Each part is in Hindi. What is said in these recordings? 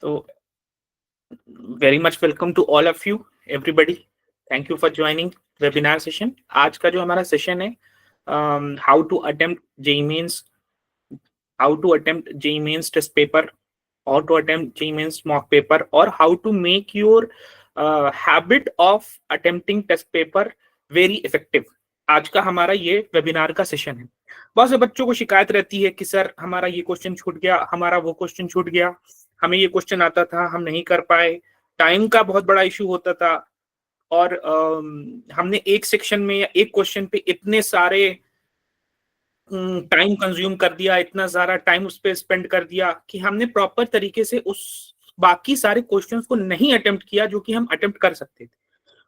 तो very much welcome to all of you everybody. Thank you for joining webinar session. आज का जो हमारा सेशन है how to attempt JEE mains, how to attempt JEE mains test paper, how to attempt JEE Mains mock paper, or how to make your habit of attempting test paper very effective। आज का हमारा ये वेबिनार का सेशन है। बहुत से बच्चों को शिकायत रहती है कि सर हमारा ये क्वेश्चन छूट गया, हमारा वो क्वेश्चन छूट गया, हमें ये क्वेश्चन आता था हम नहीं कर पाए, टाइम का बहुत बड़ा इशू होता था, और हमने एक सेक्शन में या एक क्वेश्चन पे इतने सारे टाइम कंज्यूम कर दिया, इतना सारा टाइम उस पर स्पेंड कर दिया कि हमने प्रॉपर तरीके से उस बाकी सारे क्वेश्चंस को नहीं अटेम्प्ट किया जो कि हम अटेम्प्ट कर सकते थे।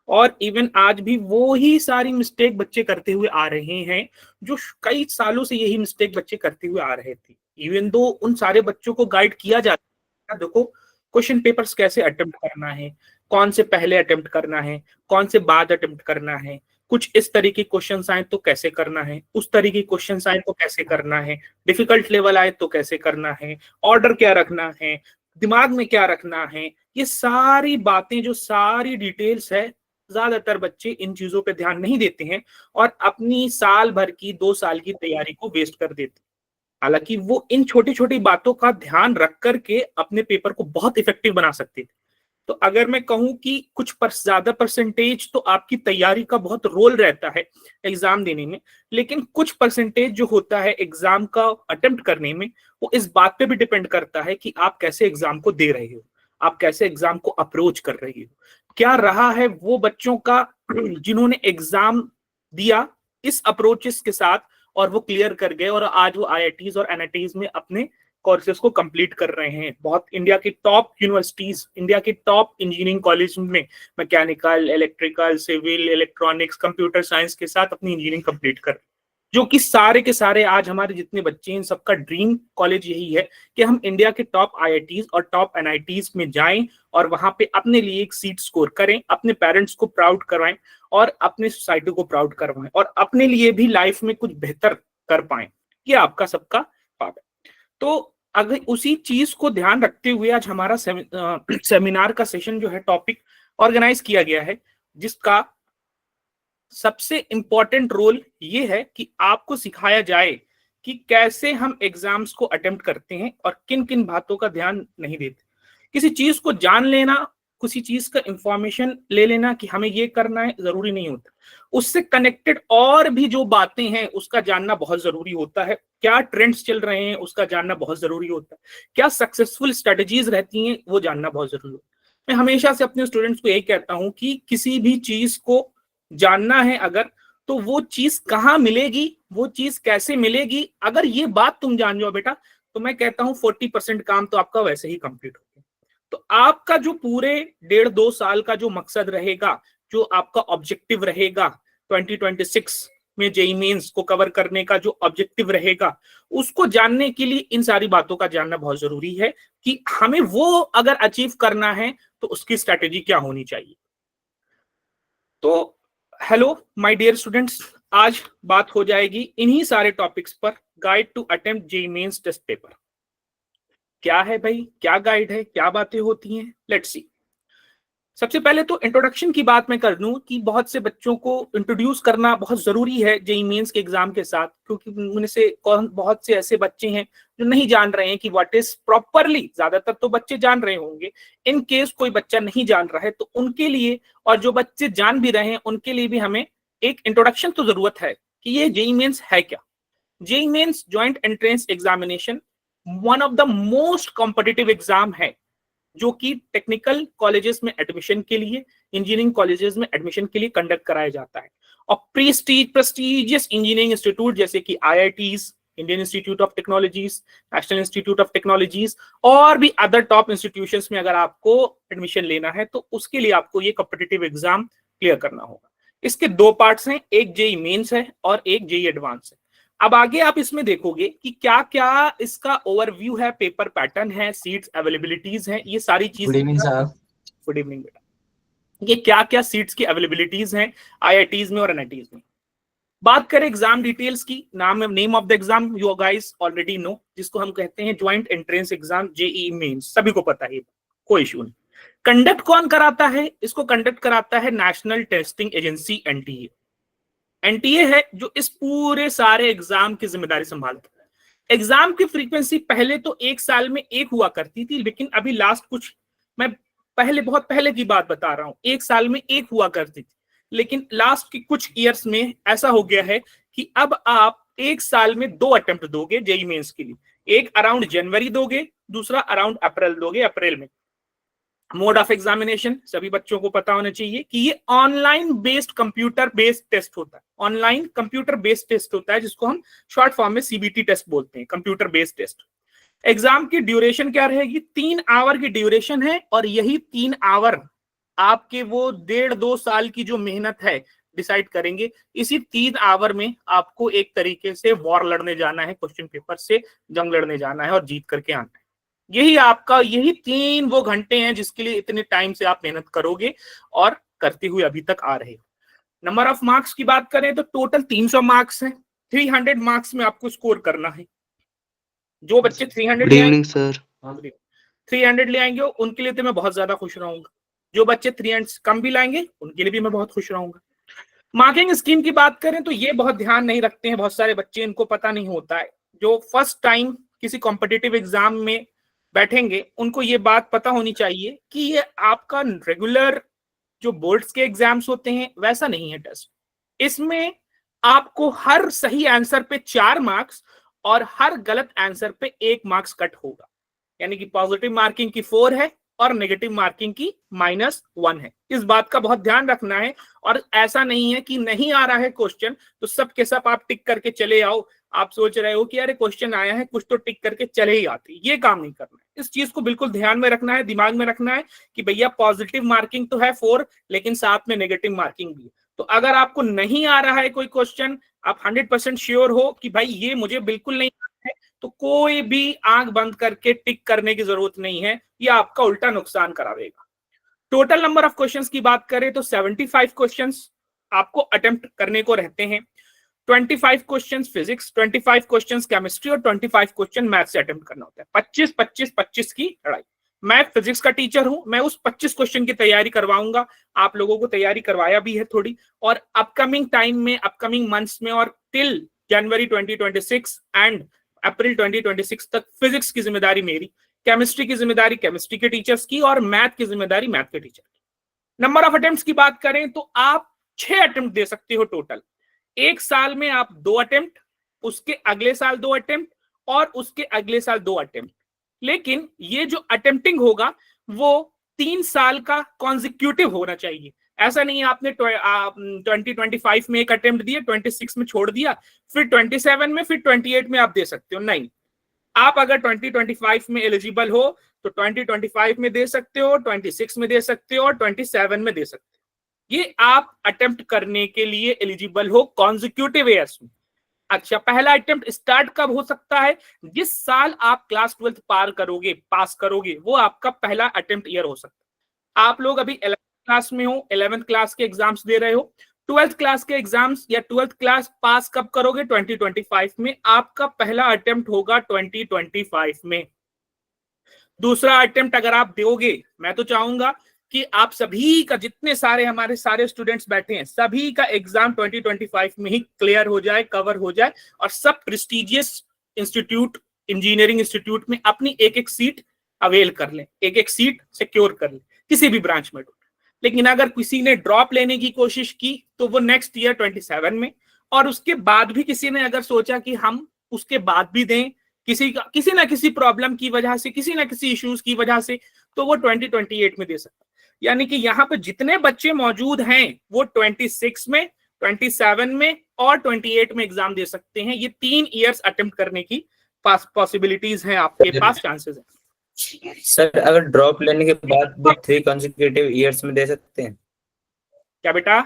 और इवन आज भी वो ही सारी मिस्टेक बच्चे करते हुए आ रहे हैं जो कई सालों से यही मिस्टेक बच्चे करते हुए आ रहे थे। इवन दो उन सारे बच्चों को गाइड किया जाता है, देखो क्वेश्चन पेपर्स कैसे अटेम्प्ट करना है, कौन से पहले अटेम्प्ट करना है, कौन से बाद अटेम्प्ट करना है, कुछ इस तरीके क्वेश्चन आए तो कैसे करना है, उस तरीके क्वेश्चन आए तो कैसे करना है, डिफिकल्ट लेवल आए तो कैसे करना है, ऑर्डर क्या रखना है, दिमाग में क्या रखना है, ये सारी बातें जो सारी डिटेल्स है, ज्यादातर बच्चे इन चीजों पे ध्यान नहीं देते हैं और अपनी साल भर की 2 साल की तैयारी को वेस्ट कर देते हैं। हालांकि वो इन छोटी छोटी बातों का ध्यान रख करके अपने पेपर को बहुत इफेक्टिव बना सकते थे। तो अगर मैं कहूं कि कुछ ज्यादा परसेंटेज तो आपकी तैयारी का बहुत रोल रहता है एग्जाम देने में, लेकिन कुछ परसेंटेज जो होता है एग्जाम का अटेम्प्ट करने में, वो इस बात पे भी डिपेंड करता है कि आप कैसे एग्जाम को दे रहे हो, आप कैसे एग्जाम को अप्रोच कर रहे हो, क्या रहा है वो बच्चों का जिन्होंने एग्जाम दिया इस अप्रोचेस के साथ और वो क्लियर कर गए और आज वो आईआईटीज और एनआईटीज में अपने कोर्सेज को कंप्लीट कर रहे हैं। बहुत इंडिया की टॉप यूनिवर्सिटीज, इंडिया की टॉप इंजीनियरिंग कॉलेज में mechanical, electrical, civil, electronics, computer science के साथ अपनी इंजीनियरिंग कंप्लीट कर, जो कि सारे के सारे आज हमारे जितने बच्चे हैं सबका ड्रीम कॉलेज यही है कि हम इंडिया के टॉप आईआईटीज और टॉप एनआईटीज में जाएं और वहां पे अपने लिए एक सीट स्कोर करें, अपने पेरेंट्स को प्राउड करवाएं और अपने सोसाइटी को प्राउड करवाएं और अपने लिए भी लाइफ में कुछ बेहतर कर पाएं। ये आपका सबका पाप है। तो अगर उसी चीज को ध्यान रखते हुए आज हमारा सेमिनार का सेशन जो है टॉपिक ऑर्गेनाइज किया गया है, जिसका सबसे इंपॉर्टेंट रोल ये है कि आपको सिखाया जाए कि कैसे हम एग्जाम्स को अटेम्प्ट करते हैं और किन किन बातों का ध्यान नहीं देते। किसी चीज को जान लेना, किसी चीज का इंफॉर्मेशन ले लेना कि हमें ये करना है जरूरी नहीं होता, उससे कनेक्टेड और भी जो बातें हैं उसका जानना बहुत जरूरी होता है। क्या ट्रेंड्स चल रहे हैं उसका जानना बहुत जरूरी होता है, क्या सक्सेसफुल स्ट्रेटजीज रहती हैं वो जानना बहुत जरूरी होता है। मैं हमेशा से अपने स्टूडेंट्स को यही कहता हूं कि किसी भी चीज को जानना है अगर, तो वो चीज कहाँ मिलेगी, वो चीज कैसे मिलेगी, अगर ये बात तुम जान जाओ बेटा, तो मैं कहता हूं 40% काम तो आपका वैसे ही कंप्लीट हो गया। तो आपका जो पूरे 1.5-2 साल का जो मकसद रहेगा, जो आपका ऑब्जेक्टिव रहेगा 2026 में जेईई मेंस को कवर करने का जो ऑब्जेक्टिव रहेगा, उसको जानने के लिए इन सारी बातों का जानना बहुत जरूरी है कि हमें वो अगर अचीव करना है तो उसकी स्ट्रैटेजी क्या होनी चाहिए। तो हेलो माय डियर स्टूडेंट्स, आज बात हो जाएगी इन्हीं सारे टॉपिक्स पर, guide to attempt JEE mains test paper. क्या है भाई, क्या गाइड है, क्या बातें होती हैं, लेट्स सी। सबसे पहले तो इंट्रोडक्शन की बात मैं कर दूं कि बहुत से बच्चों को इंट्रोड्यूस करना बहुत जरूरी है जेईई मेंस के एग्जाम के साथ, क्योंकि उनमें से बहुत से ऐसे बच्चे हैं जो नहीं जान रहे हैं कि व्हाट इज प्रॉपरली, ज्यादातर तो बच्चे जान रहे होंगे, इन केस कोई बच्चा नहीं जान रहा है तो उनके लिए, और जो बच्चे जान भी रहे हैं उनके लिए भी हमें एक इंट्रोडक्शन तो जरूरत है कि ये जेईई मेंस है क्या। JEE mains joint entrance examination one of the most competitive exam है जो कि टेक्निकल कॉलेजेस में एडमिशन के लिए, इंजीनियरिंग कॉलेजेस में एडमिशन के लिए कंडक्ट कराया जाता है। और प्रेस्टिजियस इंजीनियरिंग इंस्टीट्यूट जैसे कि IITs, Indian institute of technologies, national institute of technologies और भी अदर टॉप इंस्टीट्यूशंस में अगर आपको एडमिशन लेना है तो उसके लिए आपको ये कॉम्पिटिटिव एग्जाम क्लियर करना होगा। इसके 2 पार्ट्स हैं, एक जेईई मेंस है और एक जेईई एडवांस है। अब आगे आप इसमें देखोगे कि क्या क्या इसका ओवरव्यू है, पेपर पैटर्न है, सीट्स अवेलेबिलिटीज है, ये सारी चीज। Good evening sir. Good evening बेटा। ये क्या क्या सीट्स की अवेलेबिलिटीज हैं आईआईटीज में और एनआईटीज में। बात करें एग्जाम डिटेल्स की, name of the exam you guys already know, जिसको हम कहते हैं joint entrance exam JEE mains, सभी को पता है। कोई इशू नहीं। कंडक्ट कौन कराता है? इसको कंडक्ट कराता है national testing agency, NTA. NTA है जो इस पूरे सारे एग्जाम की जिम्मेदारी संभालता है। एग्जाम की फ्रीक्वेंसी पहले तो एक साल में एक हुआ करती थी, लेकिन अभी लास्ट कुछ, मैं पहले बहुत पहले की बात बता रहा हूं, एक साल में एक हुआ करती थी, लेकिन लास्ट की कुछ ईयर्स में ऐसा हो गया है कि अब आप एक साल में 2 अटेम्प्ट दोगे जेईई मेंस के लिए। एक अराउंड जनवरी दोगे, दूसरा अराउंड अप्रैल दोगे, अप्रैल में। मोड ऑफ एग्जामिनेशन सभी बच्चों को पता होना चाहिए कि ये online based computer based test होता है। ऑनलाइन कंप्यूटर बेस्ड टेस्ट होता है, जिसको हम शॉर्ट फॉर्म में सीबीटी टेस्ट बोलते हैं, कंप्यूटर बेस्ड टेस्ट। एग्जाम की ड्यूरेशन क्या रहेगी? 3 आवर की ड्यूरेशन है, और यही 3 आवर आपके वो 1.5-2 साल की जो मेहनत है डिसाइड करेंगे। इसी 3 आवर में आपको एक तरीके से वॉर लड़ने जाना है, क्वेश्चन पेपर से जंग लड़ने जाना है और जीत करके आना है। यही 3 वो घंटे हैं जिसके लिए इतने टाइम से आप मेहनत करोगे और करते हुए अभी तक आ रहे हो। नंबर ऑफ मार्क्स की बात करें तो टोटल 300 मार्क्स है। 300 मार्क्स में आपको स्कोर करना है। जो बच्चे 300 ले आएंगे सर, 300 ले आएंगे उनके लिए तो मैं बहुत ज्यादा खुश रहूंगा। जो बच्चे 300 कम भी लाएंगे उनके लिए भी मैं बहुत खुश रहूंगा। मार्किंग स्कीम की बात करें तो ये बहुत ध्यान नहीं रखते हैं बहुत सारे बच्चे, इनको पता नहीं होता है। जो फर्स्ट टाइम किसी कॉम्पिटिटिव एग्जाम में बैठेंगे उनको ये बात पता होनी चाहिए कि ये आपका रेगुलर जो बोर्ड्स के एग्जाम्स होते हैं वैसा नहीं है टेस्ट। इसमें आपको हर सही आंसर पे 4 मार्क्स और हर गलत आंसर पे 1 मार्क्स कट होगा। यानी कि पॉजिटिव मार्किंग की 4 है और नेगेटिव मार्किंग की -1 है। इस बात का बहुत ध्यान रखना है। और ऐसा नहीं है कि नहीं आ रहा है क्वेश्चन तो सब के सब आप टिक करके चले आओ। आप सोच रहे हो कि अरे क्वेश्चन आया है कुछ तो टिक करके चले ही आते, ये काम नहीं करना है। इस चीज को बिल्कुल ध्यान में रखना है, दिमाग में रखना है कि भैया पॉजिटिव मार्किंग तो है 4, लेकिन साथ में नेगेटिव मार्किंग भी है। तो अगर आपको नहीं आ रहा है कोई क्वेश्चन, आप 100% श्योर हो कि भाई ये मुझे बिल्कुल नहीं आ रहा है, तो कोई भी आंख बंद करके टिक करने की जरूरत नहीं है, ये आपका उल्टा नुकसान करावेगा। टोटल नंबर ऑफ क्वेश्चंस की बात करें तो 75 क्वेश्चंस आपको अटेम्प्ट करने को रहते हैं। 25 क्वेश्चंस फिजिक्स, 25 क्वेश्चंस केमिस्ट्री और 25 क्वेश्चन मैथ से अटेम्प्ट करना होता है। 25-25-25 की लड़ाई। मैं फिजिक्स का टीचर हूं, मैं उस 25 क्वेश्चन की तैयारी करवाऊंगा। आप लोगों को तैयारी करवाया भी है थोड़ी, और अपकमिंग टाइम में, अपकमिंग मंथ्स में और टिल जनवरी 2026 एंड अप्रैल 2026 तक फिजिक्स की जिम्मेदारी मेरी, केमिस्ट्री की जिम्मेदारी केमिस्ट्री के टीचर्स की, और मैथ की जिम्मेदारी मैथ के टीचर की। नंबर ऑफ अटेम्प्ट्स की बात करें तो आप 6 अटेम्प्ट दे सकते हो टोटल। एक साल में आप 2 अटेम्प्ट, उसके अगले साल 2 अटेम्प्ट और उसके अगले साल 2 अटेम्प्ट। लेकिन ये जो अटेम्प्टिंग होगा वो 3 साल का कॉन्जिक्यूटिव होना चाहिए। ऐसा नहीं है आपने 2025 में एक अटेम्प्ट दिया, 26 में छोड़ दिया, फिर 27 में, फिर 28 में आप दे सकते हो। नहीं, आप अगर 2025 में एलिजिबल हो तो 2025 में दे सकते हो, 26 में दे सकते हो और 27 में दे सकते हो। ये आप अटेम्प्ट करने के लिए एलिजिबल हो कॉन्जिक्यूटिव ईयर्स में। अच्छा, पहला अटेम्प्ट स्टार्ट कब हो सकता है? जिस साल आप क्लास 12 पास करोगे वो आपका पहला अटेम्प्ट ईयर हो सकता है। आप लोग अभी 11th क्लास में हो, 11th क्लास के एग्जाम्स दे रहे हो। 12th क्लास के एग्जाम्स या 12th क्लास पास कब करोगे? 2025 में। आपका पहला अटेम्प्ट होगा 2025 में। दूसरा अटेम्प्ट अगर आप दोगे, मैं तो चाहूंगा कि आप सभी का, जितने सारे हमारे सारे स्टूडेंट्स बैठे हैं, सभी का एग्जाम 2025 में ही क्लियर हो जाए, कवर हो जाए, और सब प्रेस्टिजियस इंस्टीट्यूट, इंजीनियरिंग इंस्टीट्यूट में अपनी एक एक सीट अवेल कर लें, एक एक सीट सिक्योर कर लें किसी भी ब्रांच में। लेकिन अगर किसी ने ड्रॉप लेने की कोशिश की तो वो नेक्स्ट ईयर 27 में, और उसके बाद भी किसी ने अगर सोचा कि हम उसके बाद भी दें, किसी ना किसी प्रॉब्लम की वजह से, किसी ना किसी इश्यूज की वजह से, तो वो 2028 में दे सकता है। यानी कि यहाँ पर जितने बच्चे मौजूद हैं वो 26 में, 27 में और 28 में एग्जाम दे सकते हैं। ये 3 ईयर्स अटेम्प्ट करने की पॉसिबिलिटीज हैं, आपके पास चांसेस हैं। सर अगर ड्रॉप लेने के बाद भी 3 कॉन्जिक्यूटिव ईयर्स में दे सकते हैं क्या बेटा?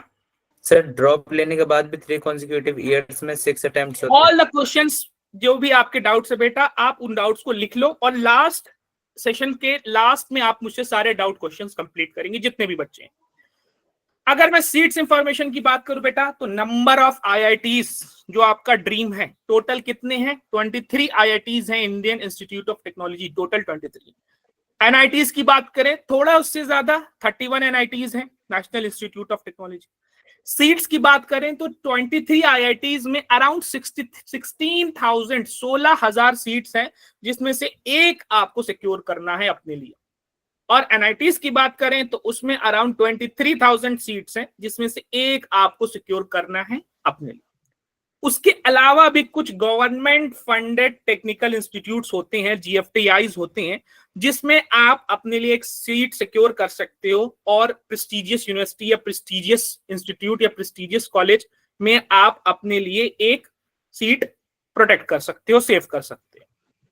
सर ड्रॉप लेने के बाद भी 3 कॉन्जिक्यूटिव ईयर्स में 6 अटेम्प्ट्स होते हैं। ऑल द क्वेश्चंस जो भी आपके डाउट्स है बेटा, आप उन डाउट्स को लिख लो, और लास्ट सेशन के लास्ट में आप मुझसे सारे डाउट क्वेश्चंस कंप्लीट करेंगे जितने भी बच्चे हैं। अगर मैं सीट्स इंफॉर्मेशन की बात करूं बेटा, तो नंबर ऑफ आईआईटीज जो आपका ड्रीम है, टोटल कितने हैं? 23 आईआईटीज हैं Indian institute of technology, total 23। NITs की बात करें थोड़ा उससे ज्यादा 31 एनआईटीज हैं, national institute of technology. Seats की बात करें तो 23 आईआईटीज में अराउंड 16,000 सीट्स हैं, जिसमें से एक आपको सिक्योर करना है अपने लिए। और एनआईटीज की बात करें तो उसमें अराउंड 23,000 सीट्स हैं, जिसमें से एक आपको सिक्योर करना है अपने लिए। उसके अलावा भी कुछ गवर्नमेंट फंडेड टेक्निकल इंस्टीट्यूट्स होते हैं, जीएफटीआईज होते हैं, जिसमें आप अपने लिए एक सीट सिक्योर कर सकते हो और प्रेस्टिजियस यूनिवर्सिटी या प्रेस्टिजियस इंस्टीट्यूट या प्रेस्टिजियस कॉलेज में आप अपने लिए एक सीट प्रोटेक्ट कर सकते हो, सेव कर सकते हो।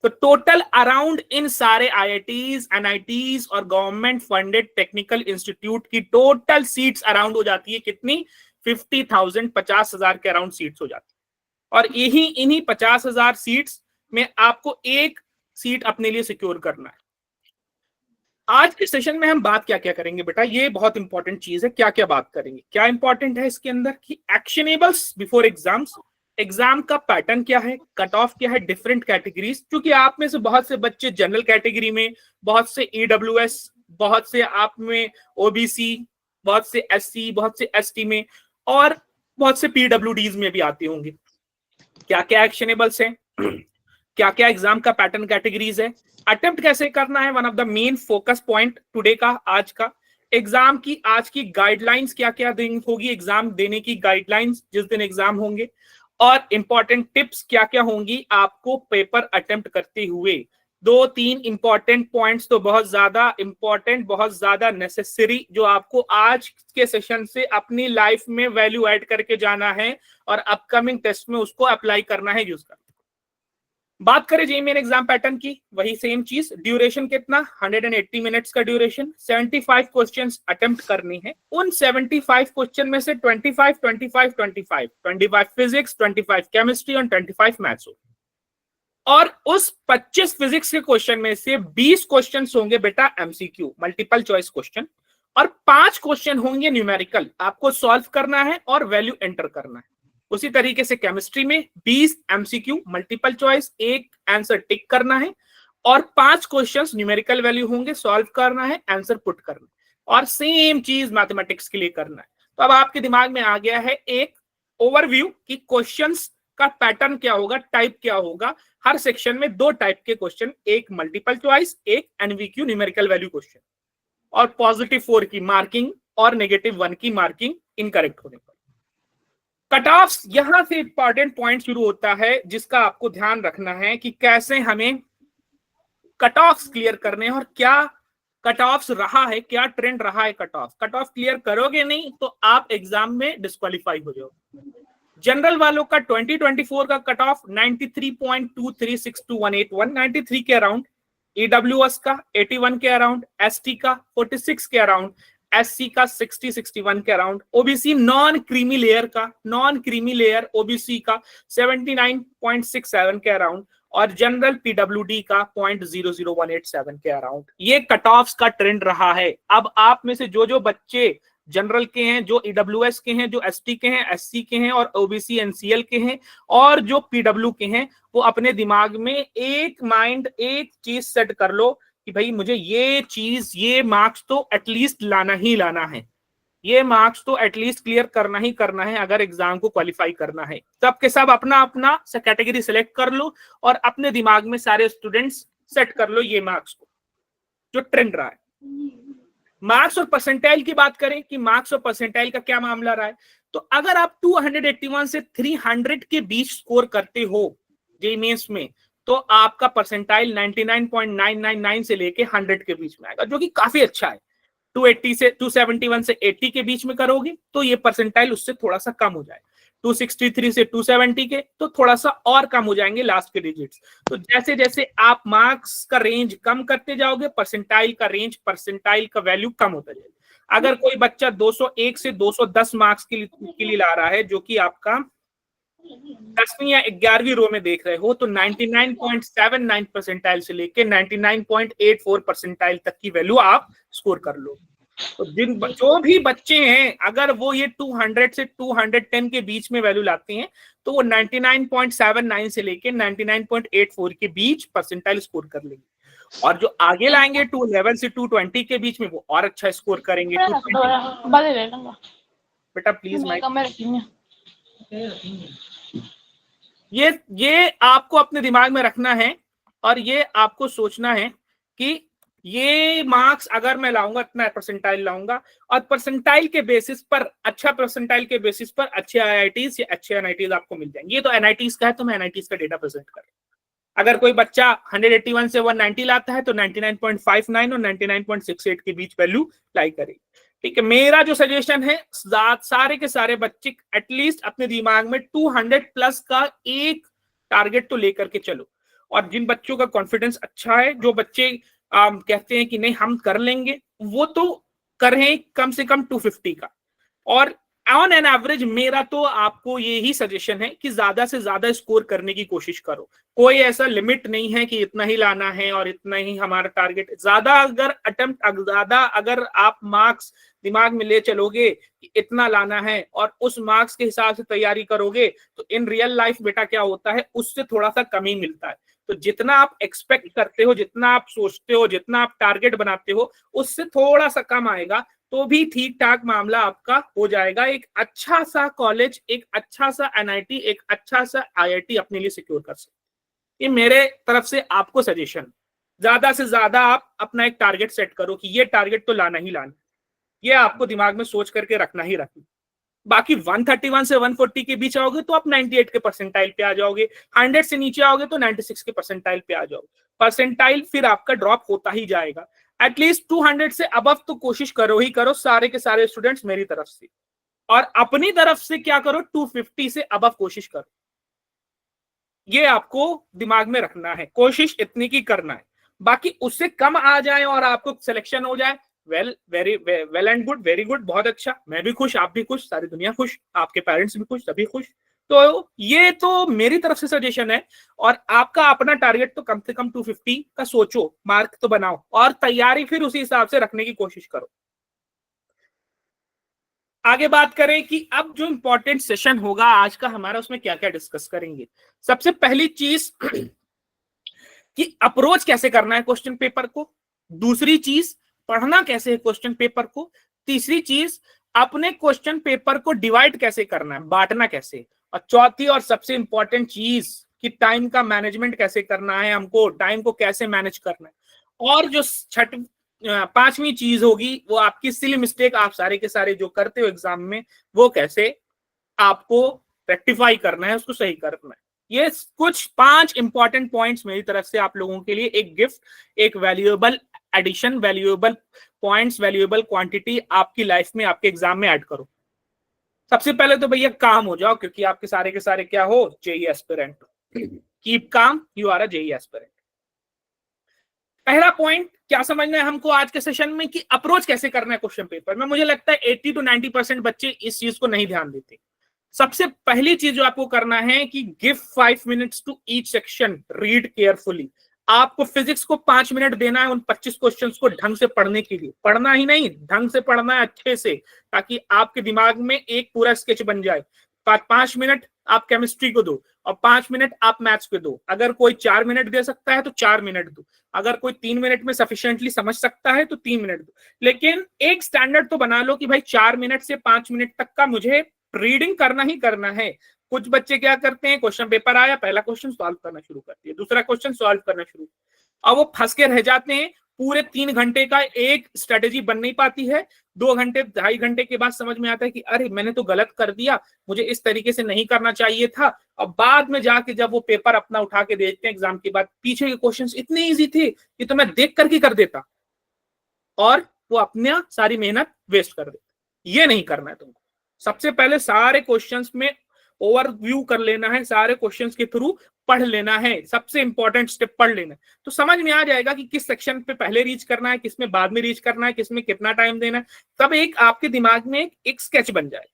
तो टोटल अराउंड इन सारे आईआईटीज, एनआईटीज और गवर्नमेंट फंडेड टेक्निकल इंस्टीट्यूट की टोटल सीट्स अराउंड हो जाती है कितनी? 50,000, 50,000 के अराउंड सीट्स हो जाती है। और यही इन्हीं 50,000 सीट्स में आपको एक सीट अपने लिए सिक्योर करना है। आज के सेशन में हम बात क्या क्या करेंगे बेटा, ये बहुत इंपॉर्टेंट चीज है। क्या क्या बात करेंगे, क्या इंपॉर्टेंट है इसके अंदर कि एक्शनेबल्स बिफोर एग्जाम्स, एग्जाम का पैटर्न क्या है, कट ऑफ क्या है, डिफरेंट कैटेगरीज, क्योंकि आप में से बहुत से बच्चे जनरल कैटेगरी में, बहुत से ईडब्ल्यूएस, बहुत से आप में ओबीसी, बहुत से एससी, बहुत से एसटी में और बहुत से पीडब्ल्यूडीज में भी आते होंगे। क्या क्या एक्शनेबल्स हैं, क्या क्या एग्जाम का पैटर्न कैटेगरीज है, अटेम्प्ट कैसे करना है, one of the main focus point today का, आज का एग्जाम की आज की गाइडलाइंस क्या क्या होगी, एग्जाम देने की गाइडलाइंस जिस दिन एग्जाम होंगे, और इंपॉर्टेंट टिप्स क्या क्या होंगी आपको पेपर अटेम्प्ट करते हुए। 2-3 इंपॉर्टेंट पॉइंट्स तो बहुत ज्यादा इंपॉर्टेंट, बहुत ज्यादा नेसेसरी, जो आपको आज के सेशन से अपनी लाइफ में वैल्यू ऐड करके जाना है और अपकमिंग टेस्ट में उसको अप्लाई करना है, यूज करना। बात करें जेईई मेन एग्जाम पैटर्न की, वही सेम चीज। ड्यूरेशन कितना? 180 मिनट्स का ड्यूरेशन। 75 क्वेश्चंस अटेम्प्ट करने हैं। उन 75 क्वेश्चन में से 25 फिजिक्स, 25 केमिस्ट्री और 25 मैथ्स हो। और उस 25 फिजिक्स के क्वेश्चन में से 20 क्वेश्चन होंगे बेटा एमसीक्यू, मल्टीपल चॉइस क्वेश्चन, और 5 क्वेश्चन होंगे न्यूमेरिकल, आपको सॉल्व करना है और वैल्यू एंटर करना है। उसी तरीके से केमिस्ट्री में 20 एमसीक्यू, मल्टीपल चॉइस, एक आंसर टिक करना है और 5 क्वेश्चंस न्यूमेरिकल वैल्यू होंगे, सॉल्व करना है, आंसर पुट करना है। और सेम चीज मैथमेटिक्स के लिए करना है। तो अब आपके दिमाग में आ गया है एक ओवरव्यू कि क्वेश्चंस का पैटर्न क्या होगा, टाइप क्या होगा। हर सेक्शन में 2 टाइप के क्वेश्चन, एक मल्टीपल चॉइस, एक एनवीक्यू न्यूमेरिकल वैल्यू क्वेश्चन, और +4 की मार्किंग और -1 की मार्किंग इनकरेक्ट होने पर। कट ऑफ, यहां से इंपॉर्टेंट पॉइंट शुरू होता है जिसका आपको ध्यान रखना है कि कैसे हमें कट ऑफ क्लियर करने हैं और क्या कट ऑफ रहा है, क्या ट्रेंड रहा है। कट ऑफ क्लियर करोगे नहीं तो आप एग्जाम में डिस्क्वालीफाई हो जाओगे। जनरल वालों का 2024 का कट ऑफ 93.236281, 93 के अराउंड, ईडब्ल्यूएस का 81 के अराउंड, एसटी का 46 के अराउंड, एससी का 60-61 के around, OBC non creamy layer OBC का 79.67 के अराउंड, और जनरल पीडब्ल्यूडी का 0.00187 के अराउंड। ये कट ऑफ्स का ट्रेंड रहा है। अब आप में से जो बच्चे जनरल के हैं, जो ईडब्ल्यूएस के हैं, जो एसटी के हैं, एससी के हैं और ओबीसी एनसीएल के हैं और जो पीडब्ल्यू के हैं, वो अपने दिमाग में एक चीज सेट कर लो कि भाई मुझे ये मार्क्स तो एटलीस्ट लाना ही लाना है, ये मार्क्स तो एटलीस्ट क्लियर करना ही करना है अगर एग्जाम को क्वालिफाई करना है। सब के सब अपना अपना कैटेगरी सिलेक्ट कर लो और अपने दिमाग में सारे स्टूडेंट्स सेट कर लो ये मार्क्स को, जो ट्रेंड रहा है। मार्क्स और परसेंटाइल की बात करें कि मार्क्स और परसेंटाइल का क्या मामला रहा है, तो अगर आप 281 से 300 के बीच स्कोर करते हो जेईई मेंस में, तो आपका परसेंटाइल 99.999 से लेके 100 के बीच में आएगा, जो कि काफी अच्छा है। 271 से 80 के बीच में करोगे तो ये परसेंटाइल उससे थोड़ा सा कम हो जाएगा। 263 से 270 के तो थोड़ा सा और कम हो जाएंगे लास्ट के डिजिट्स। तो जैसे जैसे आप मार्क्स का रेंज कम करते जाओगे, परसेंटाइल का वैल्यू कम होता जाएगा। अगर कोई बच्चा 201 से 210 मार्क्स के लिए ला रहा है, जो कि आपका 10वीं या 11वीं रो में देख रहे हो, तो 99.79 परसेंटाइल से लेके 99.84 परसेंटाइल तक की वैल्यू आप स्कोर कर लो। तो जो भी बच्चे हैं अगर वो ये 200 से 210 के बीच में वैल्यू लाते हैं, तो वो 99.79 से लेके 99.84 के बीच परसेंटाइल स्कोर कर लेंगे। और जो आगे लाएंगे 211 से 220 के बीच में वो और अच्छा स्कोर करेंगे। 220 बेटा प्लीज माइक, ये आपको अपने दिमाग में रखना है और ये आपको सोचना है कि ये मार्क्स अगर मैं लाऊंगा इतना परसेंटाइल लाऊंगा, और परसेंटाइल के बेसिस पर, अच्छा परसेंटाइल के बेसिस पर अच्छे आईआईटीज या अच्छे एनआईटीज आपको मिल जाएंगे। ये तो एनआईटीज का है तो मैं एनआईटीज का डेटा प्रेजेंट कर रहा हूं। अगर कोई बच्चा 181 से 190 लाता है तो 99.59 और 99.68 के बीच वैल्यू लाई करेगी। ठीक है, मेरा जो सजेशन है सारे के सारे बच्चे एटलीस्ट अपने दिमाग में 200 प्लस का एक टारगेट तो लेकर के चलो। और जिन बच्चों का कॉन्फिडेंस अच्छा है, जो बच्चे कहते हैं कि नहीं हम कर लेंगे, वो तो करें कम से कम 250 का। और ऑन एन एवरेज मेरा तो आपको यही सजेशन है कि ज्यादा से ज्यादा स्कोर करने की कोशिश करो। कोई ऐसा लिमिट नहीं है कि इतना ही लाना है और इतना ही हमारा टारगेट। ज्यादा अगर आप मार्क्स दिमाग में ले चलोगे कि इतना लाना है और उस मार्क्स के हिसाब से तैयारी करोगे तो इन रियल लाइफ बेटा क्या होता है, उससे थोड़ा सा कम ही मिलता है। तो जितना आप एक्सपेक्ट करते हो, जितना आप सोचते हो, जितना आप टारगेट बनाते हो, उससे थोड़ा सा कम आएगा तो भी ठीक ठाक मामला आपका हो जाएगा। एक अच्छा सा कॉलेज, एक अच्छा सा एनआईटी, एक अच्छा सा आईआईटी अपने लिए सिक्योर कर सकते। ये मेरे तरफ से आपको सजेशन। ज्यादा से ज्यादा आप अपना एक टारगेट सेट करो कि ये टारगेट तो लाना ही लाना, ये आपको दिमाग में सोच करके रखना ही रखना। बाकी 131 से 140 के बीच आओगे तो आप 98 के परसेंटाइल पे आ जाओगे, 100 से नीचे आओगे तो 96 के परसेंटाइल पे आ जाओगे। परसेंटाइल फिर आपका ड्रॉप होता ही जाएगा। एटलीस्ट 200 से अबव तो कोशिश करो ही करो, सारे के सारे स्टूडेंट्स मेरी तरफ से। और अपनी तरफ से क्या करो, 250 से अबव कोशिश करो। ये आपको दिमाग में रखना है, कोशिश इतनी की करना है। बाकी उससे कम आ जाए और आपको सिलेक्शन हो जाए, well and good, very good, बहुत अच्छा, मैं भी खुश, आप भी खुश, सारी दुनिया खुश, आपके पेरेंट्स भी खुश, सभी खुश। तो ये तो मेरी तरफ से सजेशन है। और आपका अपना टारगेट तो कम से कम 250 का सोचो, मार्क तो बनाओ और तैयारी फिर उसी हिसाब से रखने की कोशिश करो। आगे बात करें कि अब जो इंपॉर्टेंट सेशन होगा आज का हमारा, उसमें क्या क्या डिस्कस करेंगे। सबसे पहली चीज कि अप्रोच कैसे करना है क्वेश्चन पेपर को, दूसरी चीज पढ़ना कैसे है क्वेश्चन पेपर को, तीसरी चीज अपने क्वेश्चन पेपर को डिवाइड कैसे करना है, बांटना कैसे, और चौथी और सबसे इंपॉर्टेंट चीज कि टाइम का मैनेजमेंट कैसे करना है, हमको टाइम को कैसे मैनेज करना है। और जो पांचवी चीज होगी वो आपकी सिली मिस्टेक, आप सारे के सारे जो करते हो एग्जाम में, वो कैसे आपको रेक्टिफाई करना है, उसको सही करना है। ये कुछ 5 इंपॉर्टेंट पॉइंट्स मेरी तरफ से आप लोगों के लिए, एक गिफ्ट, एक valuable addition, valuable points, valuable quantity आपकी लाइफ में, आपके एग्जाम में ऐड करो। सबसे पहले तो भैया काम हो जाओ, क्योंकि आपके सारे के सारे क्या हो, JEE aspirant. Keep calm, you are a JEE aspirant. पहला पॉइंट क्या समझना है हमको आज के सेशन में, कि अप्रोच कैसे करना है क्वेश्चन पेपर में। मुझे लगता है 80 to 90% बच्चे इस चीज को नहीं ध्यान देते। सबसे पहली चीज जो आपको करना है कि give 5 minutes to each section, read carefully. आपको फिजिक्स को 5 मिनट देना है उन 25 क्वेश्चंस को ढंग से पढ़ने के लिए। पढ़ना ही नहीं, ढंग से पढ़ना है, अच्छे से, ताकि आपके दिमाग में एक पूरा स्केच बन जाए। 5 मिनट आप केमिस्ट्री को दो और 5 मिनट आप मैथ्स को दो। अगर कोई 4 मिनट दे सकता है तो 4 मिनट दो। अगर कोई 3 मिनट में सफिशिएंटली समझ सकता है तो 3 मिनट दो। लेकिन एक स्टैंडर्ड तो बना लो कि भाई 4 मिनट से 5 मिनट तक का मुझे रीडिंग करना ही करना है। कुछ बच्चे क्या करते हैं, क्वेश्चन पेपर आया, पहला क्वेश्चन सॉल्व करना शुरू करते हैं, दूसरा क्वेश्चन सॉल्व करना शुरू, और वो फंस के रह जाते हैं। पूरे 3 घंटे का एक स्ट्रेटेजी बन नहीं पाती है। 2 घंटे 2.5 घंटे के बाद समझ में आता है कि अरे मैंने तो गलत कर दिया, मुझे इस तरीके से नहीं करना चाहिए था। और बाद में जाके जब वो पेपर अपना उठा के देखते हैं एग्जाम के बाद, पीछे के क्वेश्चंस इतने इजी थे कि तो मैं देख करके कर देता, और वो अपना सारी मेहनत वेस्ट कर देता। ये नहीं करना है तुमको। सबसे पहले सारे क्वेश्चंस में ओवरव्यू कर लेना है, सारे क्वेश्चंस के थ्रू पढ़ लेना है, सबसे इंपॉर्टेंट स्टेप पढ़ लेना है। तो समझ में आ जाएगा कि किस सेक्शन पे पहले रीच करना है, किस में बाद में रीच करना है, किस में कितना टाइम देना है। तब एक आपके दिमाग में एक स्केच बन जाए।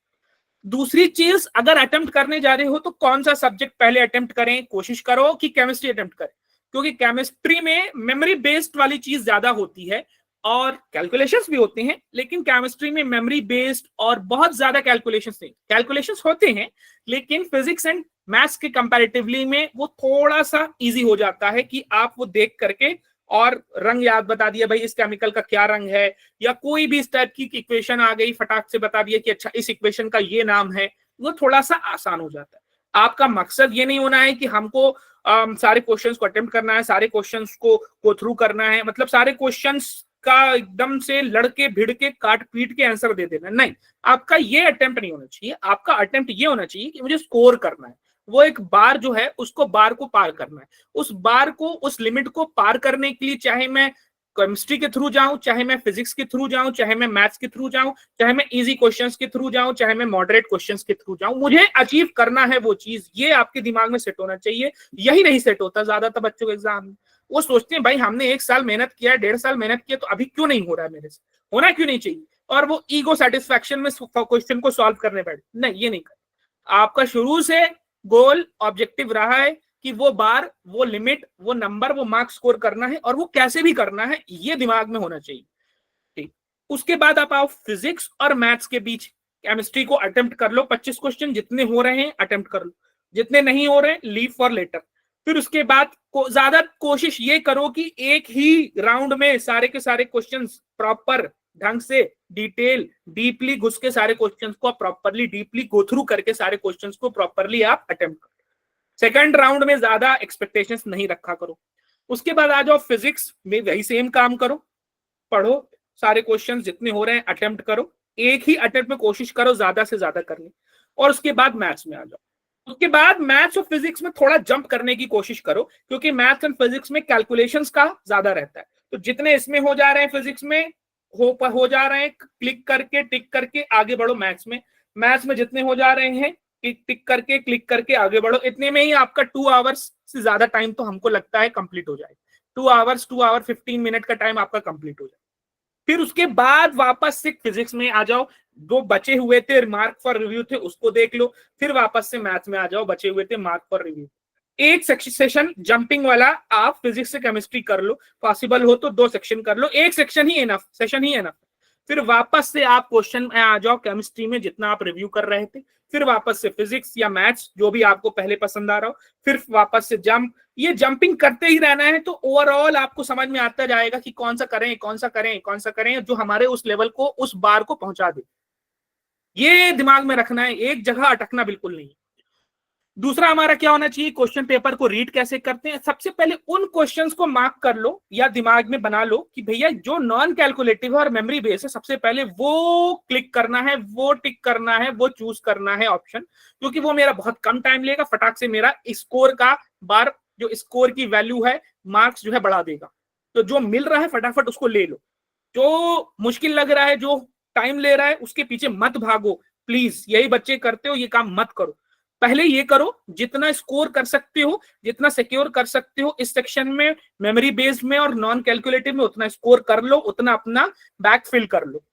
दूसरी चीज, अगर अटेम्प्ट करने जा रहे हो तो कौन सा सब्जेक्ट पहले अटेम्प्ट करें। कोशिश करो कि केमिस्ट्री अटेम्प्ट करें, क्योंकि केमिस्ट्री में मेमोरी बेस्ड वाली चीज ज्यादा होती है और कैलकुलेशंस भी होते हैं, लेकिन केमिस्ट्री में मेमोरी बेस्ड और बहुत ज्यादा कैलकुलेशंस नहीं। कैलकुलेशंस होते हैं लेकिन फिजिक्स एंड मैथ्स के कंपैरेटिवली में वो थोड़ा सा इजी हो जाता है कि आप वो देख करके और रंग याद बता दिया भाई इस केमिकल का क्या रंग है, या कोई भी इस टाइप की इक्वेशन आ गई फटाक से बता दिया कि अच्छा इस इक्वेशन का ये नाम है, वो थोड़ा सा आसान हो जाता है। आपका मकसद ये नहीं होना है कि हमको सारे क्वेश्चंस को अटेम्प्ट करना है, सारे क्वेश्चंस को गो थ्रू करना है, मतलब सारे क्वेश्चंस का एकदम से लड़के भिड़ के काट पीट के आंसर दे देना, नहीं। आपका ये अटेम्प्ट नहीं होना चाहिए, आपका अटेम्प्ट ये होना चाहिए कि मुझे स्कोर करना है, वो एक बार जो है उसको बार को पार करना है। उस बार को, उस लिमिट को पार करने के लिए चाहे मैं केमिस्ट्री के थ्रू जाऊं, चाहे मैं फिजिक्स के थ्रू जाऊं, चाहे मैं मैथ्स के थ्रू जाऊं, चाहे मैं इजी क्वेश्चंस के थ्रू जाऊं, चाहे मैं मॉडरेट क्वेश्चंस के थ्रू जाऊं, मुझे अचीव करना है वो चीज, ये आपके दिमाग में सेट होना चाहिए। यही नहीं सेट होता ज्यादातर बच्चों के एग्जाम में, वो सोचते हैं भाई हमने 1 साल मेहनत किया है, 1.5 साल मेहनत किया, तो अभी क्यों नहीं हो रहा है मेरे से, होना क्यों नहीं चाहिए, और वो ईगो सेटिस्फैक्शन में क्वेश्चन को सॉल्व करने बैठे। नहीं, ये नहीं कर। आपका शुरू से गोल ऑब्जेक्टिव रहा है कि वो बार, वो लिमिट, वो नंबर, वो मार्क्स स्कोर करना है, और वो कैसे भी करना है, ये दिमाग में होना चाहिए। ठीक, उसके बाद आप आओ फिजिक्स और मैथ्स के बीच। केमिस्ट्री को अटेम्प्ट कर लो, 25 क्वेश्चन जितने हो रहे हैं अटेम्प्ट कर लो, जितने नहीं हो रहे लीव फॉर लेटर। फिर उसके बाद ज्यादा कोशिश ये करो कि एक ही राउंड में सारे के सारे क्वेश्चंस प्रॉपर ढंग से डिटेल डीपली घुस के सारे क्वेश्चंस को प्रॉपरली डीपली गो थ्रू करके सारे क्वेश्चंस को प्रॉपरली आप अटेम्प्ट करो। सेकंड राउंड में ज्यादा एक्सपेक्टेशंस नहीं रखा करो। उसके बाद आ जाओ फिजिक्स में, वही सेम काम करो, पढ़ो, सारे क्वेश्चंस जितने हो रहे हैं अटेम्प्ट करो, एक ही अटेम्प्ट में कोशिश करो ज्यादा से ज्यादा करने। और उसके बाद मैथ्स में आ जाओ। उसके बाद मैथ्स और फिजिक्स में थोड़ा जंप करने की कोशिश करो, क्योंकि मैथ्स एंड फिजिक्स में कैलकुलेशंस का ज्यादा रहता है, तो जितने इसमें हो जा रहे हैं फिजिक्स में हो जा रहे हैं, क्लिक करके टिक करके आगे बढ़ो मैथ्स में। मैथ्स में जितने हो जा रहे हैं टिक करके क्लिक करके आगे बढ़ो। इतने में ही आपका 2 आवर्स से ज्यादा टाइम तो हमको लगता है कंप्लीट हो जाएगा। 2 आवर 15 मिनट का टाइम आपका कंप्लीट हो जाएगा। फिर उसके बाद वापस से फिजिक्स में आ जाओ, जो बचे हुए थे मार्क फॉर रिव्यू थे उसको देख लो, फिर वापस से मैथ्स में आ जाओ, बचे हुए थे मार्क फॉर रिव्यू। एक सेशन जंपिंग वाला आप फिजिक्स से केमिस्ट्री कर लो, पॉसिबल हो तो 2 सेक्शन कर लो, एक सेक्शन ही एनफ, सेशन ही एनफ। फिर वापस से आप क्वेश्चन में आ जाओ केमिस्ट्री में जितना आप रिव्यू कर रहे थे, फिर वापस से फिजिक्स या मैथ्स जो भी आपको पहले पसंद आ रहा हो, फिर वापस से जंप। ये जंपिंग करते ही रहना है, तो ओवरऑल आपको समझ में आता जाएगा कि कौन सा करें कौन सा करें कौन सा करें जो हमारे उस लेवल को, उस बार को पहुंचा दे। ये दिमाग में रखना है, एक जगह अटकना बिल्कुल नहीं। दूसरा हमारा क्या होना चाहिए, क्वेश्चन पेपर को रीड कैसे करते हैं। सबसे पहले उन क्वेश्चंस को मार्क कर लो या दिमाग में बना लो कि भैया जो नॉन कैलकुलेटिव है और मेमोरी बेस है, सबसे पहले वो क्लिक करना है, वो टिक करना है, वो चूज करना है ऑप्शन, क्योंकि वो मेरा बहुत कम टाइम लेगा, फटाक से मेरा स्कोर का बार, जो स्कोर की वैल्यू है, मार्क्स जो है बढ़ा देगा। तो जो मिल रहा है फटाफट उसको ले लो, जो मुश्किल लग रहा है, जो टाइम ले रहा है, उसके पीछे मत भागो प्लीज। यही बच्चे करते हो, ये काम मत करो। पहले ये करो जितना स्कोर कर सकते हो, जितना सिक्योर कर सकते हो इस सेक्शन में, मेमोरी बेस्ड में और नॉन कैलकुलेटिव में, उतना स्कोर कर लो, उतना अपना बैक फिल कर लो।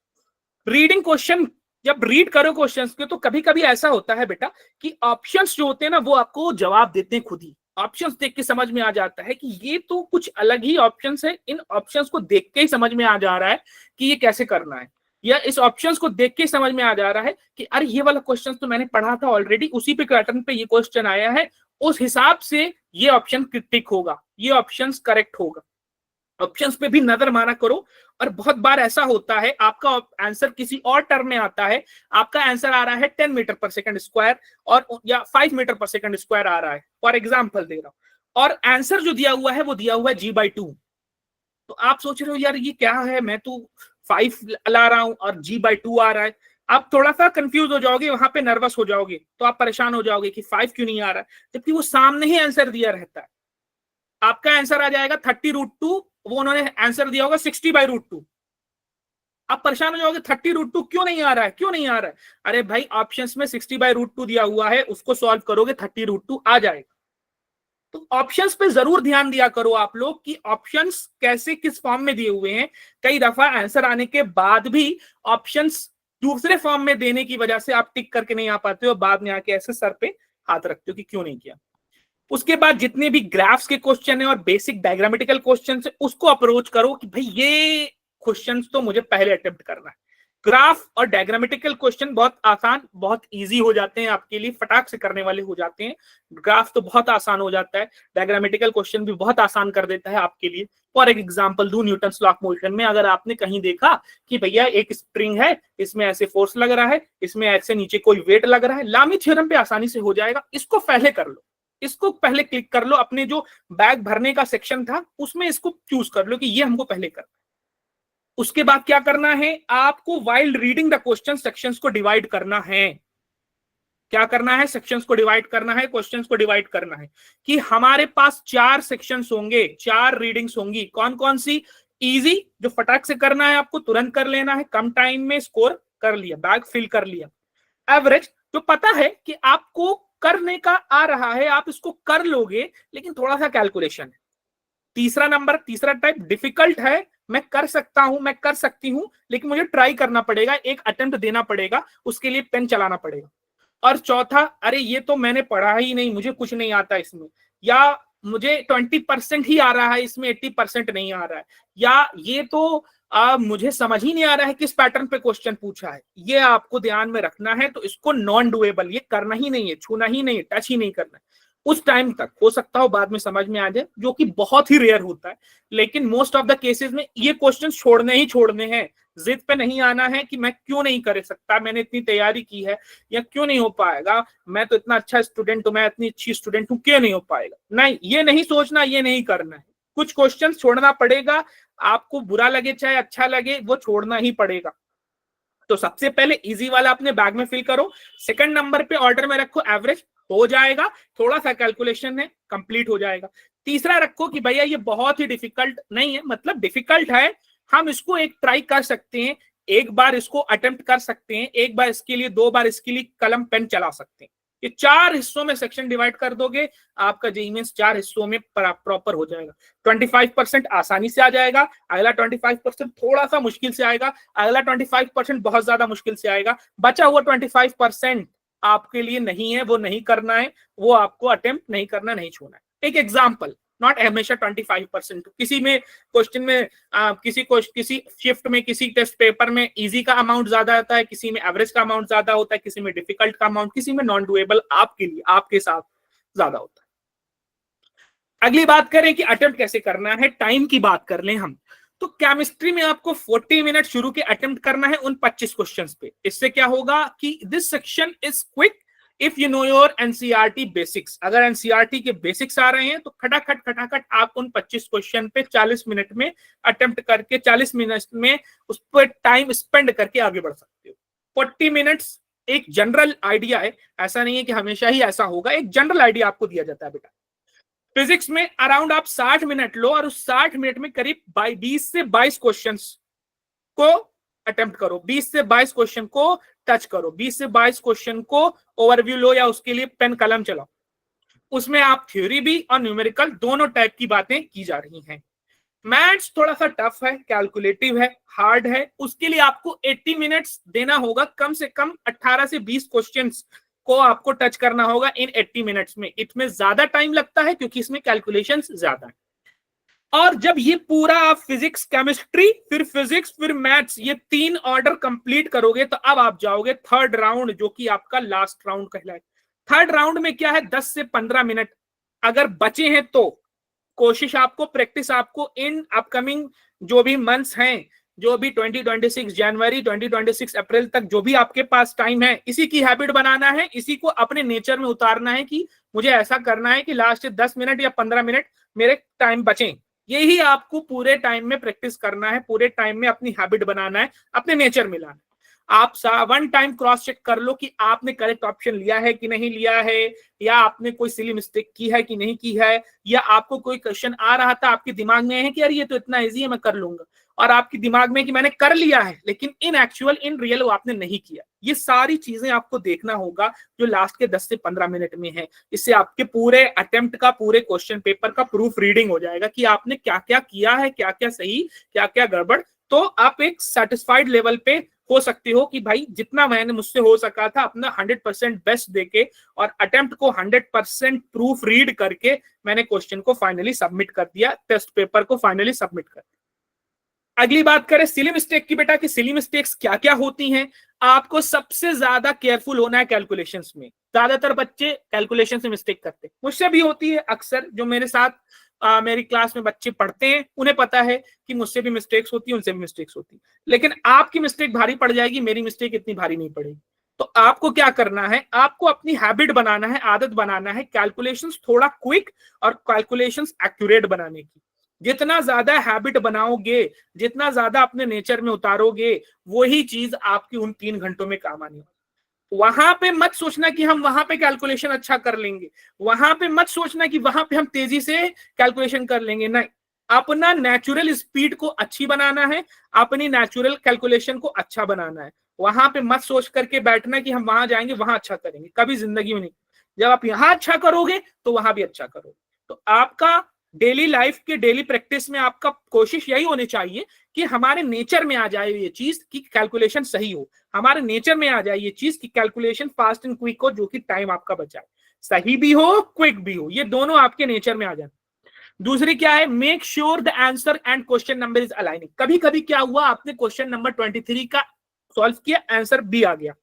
रीडिंग क्वेश्चन, जब रीड करो क्वेश्चंस के, तो कभी कभी ऐसा होता है बेटा कि ऑप्शंस जो होते हैं ना वो आपको जवाब देते हैं खुद ही। ऑप्शंस देख के समझ में आ जाता है कि ये तो कुछ अलग ही ऑप्शंस है, इन ऑप्शंस को देख के ही समझ में आ जा रहा है कि ये कैसे करना है, या इस ऑप्शंस को देख के समझ में आ जा रहा है कि अरे ये वाला क्वेश्चन तो मैंने पढ़ा था ऑलरेडी, उसी पे पैटर्न पे ये क्वेश्चन आया है, उस हिसाब से ये ऑप्शन टिक होगा, ये ऑप्शन करेक्ट होगा। ऑप्शंस पे भी नजर मारा करो। और बहुत बार ऐसा होता है आपका आंसर किसी और टर्म में आता है, आपका आंसर आ रहा है 10 मीटर पर सेकंड स्क्वायर और या 5 मीटर पर सेकंड स्क्वायर आ रहा है, फॉर एग्जाम्पल दे रहा हूं, और आंसर जो दिया हुआ है वो दिया हुआ है g/2। तो आप सोच रहे हो यार ये क्या है, मैं तो 5 ला रहा हूं और g/2 आ रहा है। आप थोड़ा सा कंफ्यूज हो जाओगे, वहां पे नर्वस हो जाओगे, तो आप परेशान हो जाओगे कि 5 क्यों नहीं आ रहा है, जबकि वो सामने ही आंसर दिया रहता है। आपका आंसर आ जाएगा 30√2, वो उन्होंने आंसर दिया होगा 60/√2। आप परेशान हो जाओगे 30√2 क्यों नहीं आ रहा है, क्यों नहीं आ रहा है। अरे भाई ऑप्शंस में 60/√2 दिया हुआ है, उसको सॉल्व करोगे 30√2 आ जाएगा। तो ऑप्शंस पे जरूर ध्यान दिया करो आप लोग कि ऑप्शंस कैसे किस फॉर्म में दिए हुए हैं। कई दफा आंसर आने के बाद भी ऑप्शंस दूसरे फॉर्म में देने की वजह से आप टिक करके नहीं आ पाते हो, बाद में आके ऐसे सर पे हाथ रखते हो कि क्यों नहीं किया। उसके बाद जितने भी ग्राफ्स के क्वेश्चन है और बेसिक डायग्रामेटिकल क्वेश्चन है, उसको अप्रोच करो कि भाई ये क्वेश्चन तो मुझे पहले अटेम्प्ट करना है। ग्राफ और डायग्रामेटिकल क्वेश्चन बहुत आसान, बहुत इजी हो जाते हैं आपके लिए, फटाक से करने वाले हो जाते हैं। ग्राफ तो बहुत आसान हो जाता है, डायग्रामेटिकल क्वेश्चन भी बहुत आसान कर देता है आपके लिए। फॉर एग्जांपल दूं, न्यूटन्स लॉ ऑफ मोशन में अगर आपने कहीं देखा कि भैया एक स्प्रिंग है, इसमें ऐसे फोर्स लग रहा है, इसमें ऐसे नीचे कोई वेट लग रहा है, लामी थ्योरम पे आसानी से हो जाएगा। इसको पहले कर लो, इसको पहले क्लिक कर लो, अपने जो बैग भरने का सेक्शन था उसमें इसको चूज कर लो कि ये हमको पहले करना। उसके बाद क्या करना है, आपको while reading the question sections को डिवाइड करना है। क्या करना है, सेक्शंस को डिवाइड करना है, क्वेश्चंस को डिवाइड करना है कि हमारे पास 4 सेक्शंस होंगे, 4 रीडिंग्स होंगी। कौन कौन सी? इजी, जो फटाक से करना है, आपको तुरंत कर लेना है, कम टाइम में स्कोर कर लिया, बैग फिल कर लिया। एवरेज, जो पता है कि आपको करने का आ रहा है, आप इसको कर लोगे, लेकिन थोड़ा सा कैलकुलेशन है। तीसरा नंबर, तीसरा टाइप डिफिकल्ट है, मैं कर सकता हूं, मैं कर सकती हूं, लेकिन मुझे ट्राई करना पड़ेगा, एक अटेम्प्ट देना पड़ेगा, उसके लिए पेन चलाना पड़ेगा। और चौथा, अरे ये तो मैंने पढ़ा ही नहीं, मुझे कुछ नहीं आता इसमें, या मुझे 20% ही आ रहा है, इसमें 80% नहीं आ रहा है, या ये तो मुझे समझ ही नहीं आ रहा है किस पैटर्न पे क्वेश्चन पूछा है। ये आपको ध्यान में रखना है। तो इसको नॉन डुएबल, ये करना ही नहीं है, छूना ही नहीं है, टच ही नहीं करना है। उस टाइम तक हो सकता हो बाद में समझ में आ जाए, जो कि बहुत ही रेयर होता है, लेकिन मोस्ट ऑफ द केसेस में ये क्वेश्चन छोड़ने ही छोड़ने हैं। जिद पे नहीं आना है कि मैं क्यों नहीं कर सकता, मैंने इतनी तैयारी की है, या क्यों नहीं हो पाएगा, मैं तो इतना अच्छा स्टूडेंट हूं, मैं इतनी अच्छी स्टूडेंट हूं, क्यों नहीं हो पाएगा। नहीं, ये नहीं सोचना, ये नहीं करना है। कुछ क्वेश्चन छोड़ना पड़ेगा, आपको बुरा लगे चाहे अच्छा लगे, वो छोड़ना ही पड़ेगा। तो सबसे पहले इजी वाला अपने बैग में फिल करो, सेकंड नंबर पे ऑर्डर में रखो एवरेज, हो जाएगा, थोड़ा सा कैलकुलेशन है, कंप्लीट हो जाएगा। तीसरा रखो कि भैया ये बहुत ही डिफिकल्ट नहीं है, मतलब डिफिकल्ट है, हम इसको एक ट्राई कर सकते हैं, एक बार इसको अटेम्प्ट कर सकते हैं, एक बार इसके लिए, 2 बार इसके लिए कलम पेन चला सकते हैं। ये 4 हिस्सों में सेक्शन डिवाइड कर दोगे, आपका जेईई मेंस 4 हिस्सों में प्रॉपर हो जाएगा। 25% आसानी से आ जाएगा, अगला 25% थोड़ा सा मुश्किल से आएगा, अगला 25% बहुत ज्यादा मुश्किल से आएगा, बचा हुआ 25% आपके लिए नहीं है, वो नहीं करना है, वो आपको अटेम्प्ट नहीं करना, नहीं छोड़ना है। एक एग्जाम्पल, नॉट हमेशा 25%। किसी में क्वेश्चन में किसी शिफ्ट में, किसी टेस्ट पेपर में इजी का अमाउंट ज्यादा आता है, किसी में एवरेज का अमाउंट ज्यादा होता है, किसी में डिफिकल्ट का अमाउंट, किसी में नॉन डुएबल आपके लिए, आपके साथ ज्यादा होता है। अगली बात करें कि अटेम्प्ट कैसे करना है, टाइम की बात कर लें हम। तो केमिस्ट्री में आपको 40 मिनट शुरू के अटेम्प्ट करना है उन 25 क्वेश्चंस पे। इससे क्या होगा कि this section is quick if you know your NCERT basics. अगर एनसीईआरटी के बेसिक्स आ रहे हैं तो खटाखट आप उन 25 क्वेश्चन पे 40 मिनट में अटेम्प्ट करके, 40 मिनट में उस पर टाइम स्पेंड करके आगे बढ़ सकते हो। 40 मिनट्स एक जनरल आइडिया है, ऐसा नहीं है कि हमेशा ही ऐसा होगा, एक जनरल आइडिया आपको दिया जाता है बेटा। फिजिक्स में अराउंड आप 60 मिनट लो और उस 60 मिनट में करीब 20 से 22 क्वेश्चंस को अटेम्प्ट करो, 20 से 22 क्वेश्चन को टच करो, 20 से 22 क्वेश्चन को ओवरव्यू लो, या उसके लिए पेन कलम चलाओ। उसमें आप थ्योरी भी और न्यूमेरिकल दोनों टाइप की बातें की जा रही हैं। मैथ्स थोड़ा सा टफ है, कैलकुलेटिव है, हार्ड है, उसके लिए आपको 80 मिनट्स देना होगा, कम से कम 18 से 20 क्वेश्चंस को आपको टच करना होगा इन 80 मिनट्स में। इसमें ज्यादा टाइम लगता है क्योंकि इसमें कैलकुलेशंस ज्यादा है। और जब ये पूरा आप फिजिक्स, केमिस्ट्री, फिर मैथ्स, ये 3 ऑर्डर कंप्लीट करोगे तो अब आप जाओगे थर्ड राउंड, जो कि आपका लास्ट राउंड कहलाए। थर्ड राउंड में क्या है, 10 से 15 मिनट अगर बचे हैं तो कोशिश आपको, प्रैक्टिस आपको इन अपकमिंग जो भी मंथ्स हैं, जो भी 2026 जनवरी, 2026 अप्रैल तक जो भी आपके पास टाइम है, इसी की हैबिट बनाना है, इसी को अपने नेचर में उतारना है कि मुझे ऐसा करना है कि लास्ट 10 मिनट या 15 मिनट मेरे टाइम बचें। यही आपको पूरे टाइम में प्रैक्टिस करना है, पूरे टाइम में अपनी हैबिट बनाना है, अपने नेचर में लाना है। आप 1 टाइम क्रॉस चेक कर लो कि आपने करेक्ट ऑप्शन लिया है कि नहीं लिया है, या आपने कोई सिली मिस्टेक की है कि नहीं की है, या आपको कोई क्वेश्चन आ रहा था, आपके दिमाग में है कि यार ये तो इतना इजी है, मैं कर लूंगा, और आपके दिमाग में कि मैंने कर लिया है, लेकिन इन एक्चुअल, इन रियल वो आपने नहीं किया। ये सारी चीजें आपको देखना होगा जो लास्ट के 10 से 15 मिनट में है। इससे आपके पूरे अटेम्प्ट का, पूरे क्वेश्चन पेपर का प्रूफ रीडिंग हो जाएगा कि आपने क्या क्या किया है, क्या क्या सही, क्या क्या गड़बड़। तो आप एक सेटिस्फाइड लेवल पे हो सकते हो कि भाई जितना मैंने, मुझसे हो सका था, अपना 100% बेस्ट देके और अटेम्प्ट को 100% प्रूफ रीड करके मैंने क्वेश्चन को फाइनली सबमिट कर दिया, टेस्ट पेपर को फाइनली सबमिट कर दिया। अगली बात करें सिली मिस्टेक की बेटा, कि सिली मिस्टेक्स क्या क्या होती हैं। आपको सबसे ज्यादा केयरफुल होना है कैलकुलेशंस में। ज्यादातर बच्चे कैलकुलेशन से मिस्टेक करते हैं, मुझसे भी होती है अक्सर। जो मेरे साथ मेरी क्लास में बच्चे पढ़ते हैं उन्हें पता है कि मुझसे भी मिस्टेक्स होती है, उनसे भी मिस्टेक्स होती है। लेकिन आपकी मिस्टेक भारी पड़ जाएगी, मेरी मिस्टेक इतनी भारी नहीं पड़ेगी। तो आपको क्या करना है, आपको अपनी हैबिट बनाना है, आदत बनाना है कैलकुलेशंस थोड़ा क्विक और कैलकुलेशंस एक्यूरेट बनाने की। जितना ज्यादा हैबिट बनाओगे, जितना ज्यादा अपने नेचर में उतारोगे, वही चीज आपकी उन 3 घंटों में काम आनी है। वहां पे मत सोचना कि हम वहां पे कैलकुलेशन अच्छा कर लेंगे, वहां पे मत सोचना कि वहां पे हम तेजी से कैलकुलेशन कर लेंगे। नहीं, अपना नेचुरल स्पीड को अच्छी बनाना है, अपनी नेचुरल कैलकुलेशन को अच्छा बनाना है। वहां पे मत सोच करके बैठना कि हम वहां जाएंगे वहां अच्छा करेंगे, कभी जिंदगी में नहीं। जब आप यहां अच्छा करोगे तो वहां भी अच्छा करोगे। तो आपका डेली लाइफ के डेली प्रैक्टिस में आपका कोशिश यही होनी चाहिए कि हमारे नेचर में आ जाए ये चीज कि कैलकुलेशन सही हो, हमारे नेचर में आ जाए ये चीज कि कैलकुलेशन फास्ट एंड क्विक हो, जो कि टाइम आपका बचाए, सही भी हो क्विक भी हो, ये दोनों आपके नेचर में आ जाए। दूसरी क्या है, make sure the answer and question number is aligning. कभी कभी क्या हुआ, आपने क्वेश्चन नंबर 23 का सॉल्व किया, आंसर बी आ गया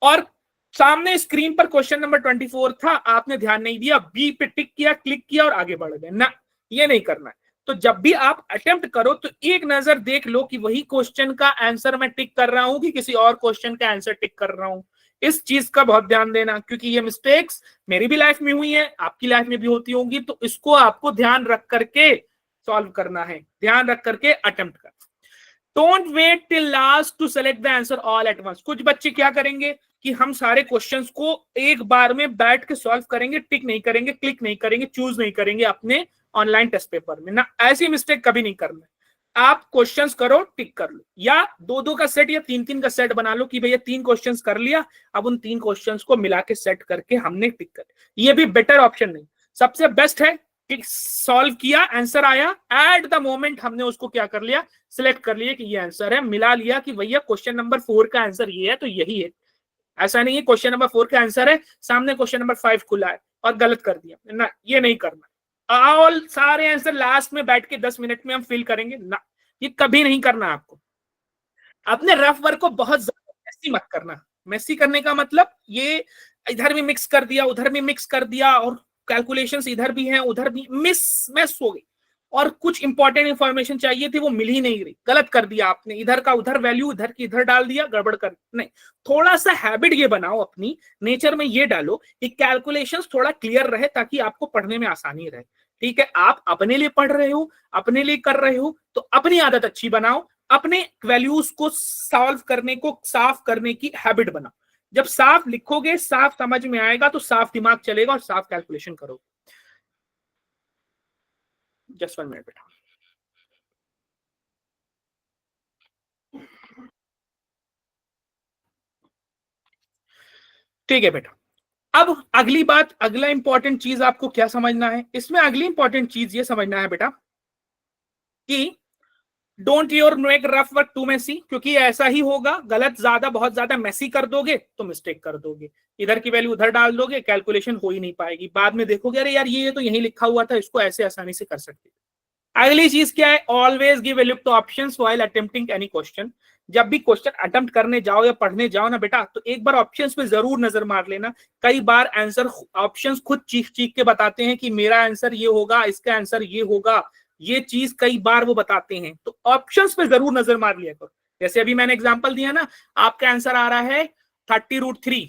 और सामने स्क्रीन पर क्वेश्चन नंबर 24 था, आपने ध्यान नहीं दिया, बी पे टिक किया, क्लिक किया और आगे बढ़ गए ना। ये नहीं करना है। तो जब भी आप अटेम्प्ट करो तो एक नजर देख लो कि वही क्वेश्चन का आंसर मैं टिक कर रहा हूं कि किसी और क्वेश्चन का आंसर टिक कर रहा हूं। इस चीज का बहुत ध्यान देना, क्योंकि ये मिस्टेक्स मेरी भी लाइफ में हुई है, आपकी लाइफ में भी होती होंगी। तो इसको आपको ध्यान रख करके सॉल्व करना है, ध्यान रख करके अटेम्प्ट करना। Don't wait till last to select the answer all at once. कुछ बच्चे क्या करेंगे कि हम सारे क्वेश्चंस को एक बार में बैठ के सॉल्व करेंगे, टिक नहीं करेंगे, क्लिक नहीं करेंगे, चूज नहीं करेंगे अपने ऑनलाइन टेस्ट पेपर में ना। ऐसी मिस्टेक कभी नहीं करना। आप क्वेश्चंस करो, टिक कर लो, या 2-2 का सेट या 3-3 का सेट बना लो कि भैया 3 क्वेश्चंस कर लिया, अब उन 3 क्वेश्चंस को मिला के सेट करके हमने टिक कर। ये भी बेटर ऑप्शन नहीं, सबसे बेस्ट है कि सॉल्व किया, आंसर आया, एट द मोमेंट हमने उसको क्या कर लिया, सिलेक्ट कर लिया कि ये आंसर है, मिला लिया कि भैया क्वेश्चन नंबर 4 का आंसर ये है तो यही है। ऐसा नहीं है क्वेश्चन नंबर 4 का आंसर है, सामने क्वेश्चन नंबर 5 खुला है और गलत कर दिया ना, ये नहीं करना। ऑल सारे आंसर लास्ट में बैठ के 10 मिनट में हम फिल करेंगे ना, ये कभी नहीं करना। आपको अपने रफ वर्क को बहुत ज्यादा मेसी मत करना। मेसी करने का मतलब ये इधर भी मिक्स कर दिया, उधर भी मिक्स कर दिया और कैलकुलेशंस इधर भी हैं उधर भी, मिस हो गई और कुछ इंपॉर्टेंट इंफॉर्मेशन चाहिए थी वो मिल ही नहीं रही, गलत कर दिया आपने, इधर का उधर वैल्यू इधर की इधर डाल दिया, गड़बड़ कर। नहीं, थोड़ा सा हैबिट ये बनाओ, अपनी नेचर में ये डालो कि कैलकुलेशंस थोड़ा क्लियर रहे ताकि आपको पढ़ने में आसानी रहे। ठीक है, आप अपने लिए पढ़ रहे हो, अपने लिए कर रहे हो, तो अपनी आदत अच्छी बनाओ, अपने वैल्यूज को सॉल्व करने को साफ करने की हैबिट बनाओ। जब साफ लिखोगे, साफ समझ में आएगा तो साफ दिमाग चलेगा और साफ कैलकुलेशन करोगे। जस्ट 1 मिनट बेटा। ठीक है बेटा, अब अगली बात, अगला इंपॉर्टेंट चीज आपको क्या समझना है इसमें, अगली इंपॉर्टेंट चीज ये समझना है बेटा कि don't your make rough work too messy, क्योंकि ऐसा ही होगा, गलत ज्यादा बहुत ज्यादा मेसी कर दोगे तो मिस्टेक कर दोगे, इधर की वैल्यू उधर डाल दोगे, कैलकुलेशन हो ही नहीं पाएगी, बाद में देखोगे अरे यार ये तो यही लिखा हुआ था, इसको ऐसे आसानी से कर सकते। अगली चीज क्या है, always give a look two options while attempting any question. जब भी क्वेश्चन अटेम्प्ट करने जाओ या पढ़ने जाओ ना बेटा, तो एक बार ऑप्शंस पे जरूर नजर मार लेना। कई बार आंसर ऑप्शंस खुद चीख चीख के बताते हैं कि मेरा आंसर ये होगा, इसका आंसर ये होगा, ये चीज कई बार वो बताते हैं, तो ऑप्शंस पे जरूर नजर मार लिया करो। जैसे अभी मैंने एग्जांपल दिया ना, आपका आंसर आ रहा है 30√3,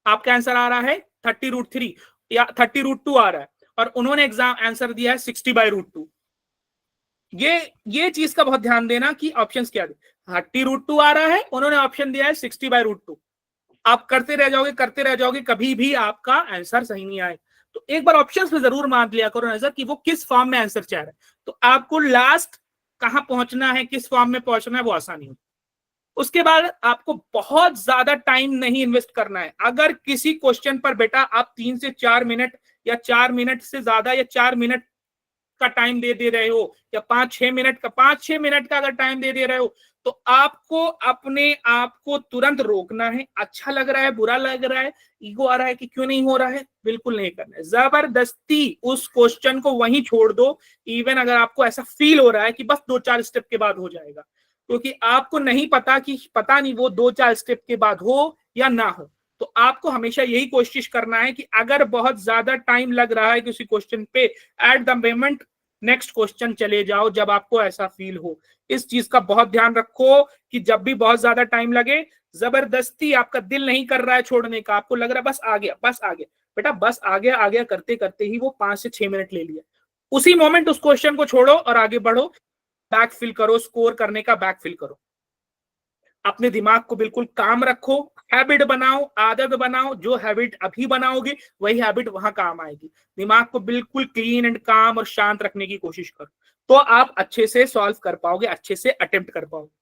आपका आंसर आ रहा है 30√3 या 30√2 आ रहा है, और उन्होंने एग्जाम आंसर दिया है 60/√2। ये चीज का बहुत ध्यान देना कि ऑप्शंस क्या दे। 30√2 आ रहा है, उन्होंने ऑप्शन दिया है 60/√2। आप करते रह जाओगे करते रह जाओगे, कभी भी आपका आंसर सही नहीं आए। तो एक बार ऑप्शंस पे जरूर मार लिया करो नजर कि वो किस फॉर्म में आंसर चाह रहा है, तो आपको लास्ट कहां पहुंचना है, किस फॉर्म में पहुंचना है वो आसानी हो। उसके बाद आपको बहुत ज्यादा टाइम नहीं इन्वेस्ट करना है। अगर किसी क्वेश्चन पर बेटा आप 3 से 4 मिनट या 4 मिनट से ज्यादा या 4 मिनट का टाइम दे रहे हो या 5-6 मिनट का अगर टाइम दे रहे हो, तो आपको अपने आप को तुरंत रोकना है। अच्छा लग रहा है, बुरा लग रहा है, ईगो आ रहा है कि क्यों नहीं हो रहा है, बिल्कुल नहीं करना है। जबरदस्ती उस क्वेश्चन को वहीं छोड़ दो, इवन अगर आपको ऐसा फील हो रहा है कि बस 2-4 स्टेप के बाद हो जाएगा, क्योंकि आपको नहीं पता कि पता नहीं वो 2-4 स्टेप के बाद हो या ना हो। तो आपको हमेशा यही कोशिश करना है कि अगर बहुत ज्यादा टाइम लग रहा है किसी क्वेश्चन पे, at the moment next question चले जाओ जब आपको ऐसा फील हो। इस चीज का बहुत ध्यान रखो कि जब भी बहुत ज्यादा टाइम लगे, जबरदस्ती आपका दिल नहीं कर रहा है छोड़ने का, आपको लग रहा है बस आ गया बस आ गया, बेटा बस आ गया आ गया करते करते ही वो 5 से 6 मिनट ले लिया। उसी मोमेंट उस क्वेश्चन को छोड़ो और आगे बढ़ो, बैक फिल करो, स्कोर करने का बैक फिल करो। अपने दिमाग को बिल्कुल काम रखो, हैबिट बनाओ, आदत बनाओ। जो हैबिट अभी बनाओगे वही हैबिट वहां काम आएगी। दिमाग को बिल्कुल क्लीन एंड काम और शांत रखने की कोशिश करो, तो आप अच्छे से सॉल्व कर पाओगे, अच्छे से अटेम्प्ट कर पाओगे।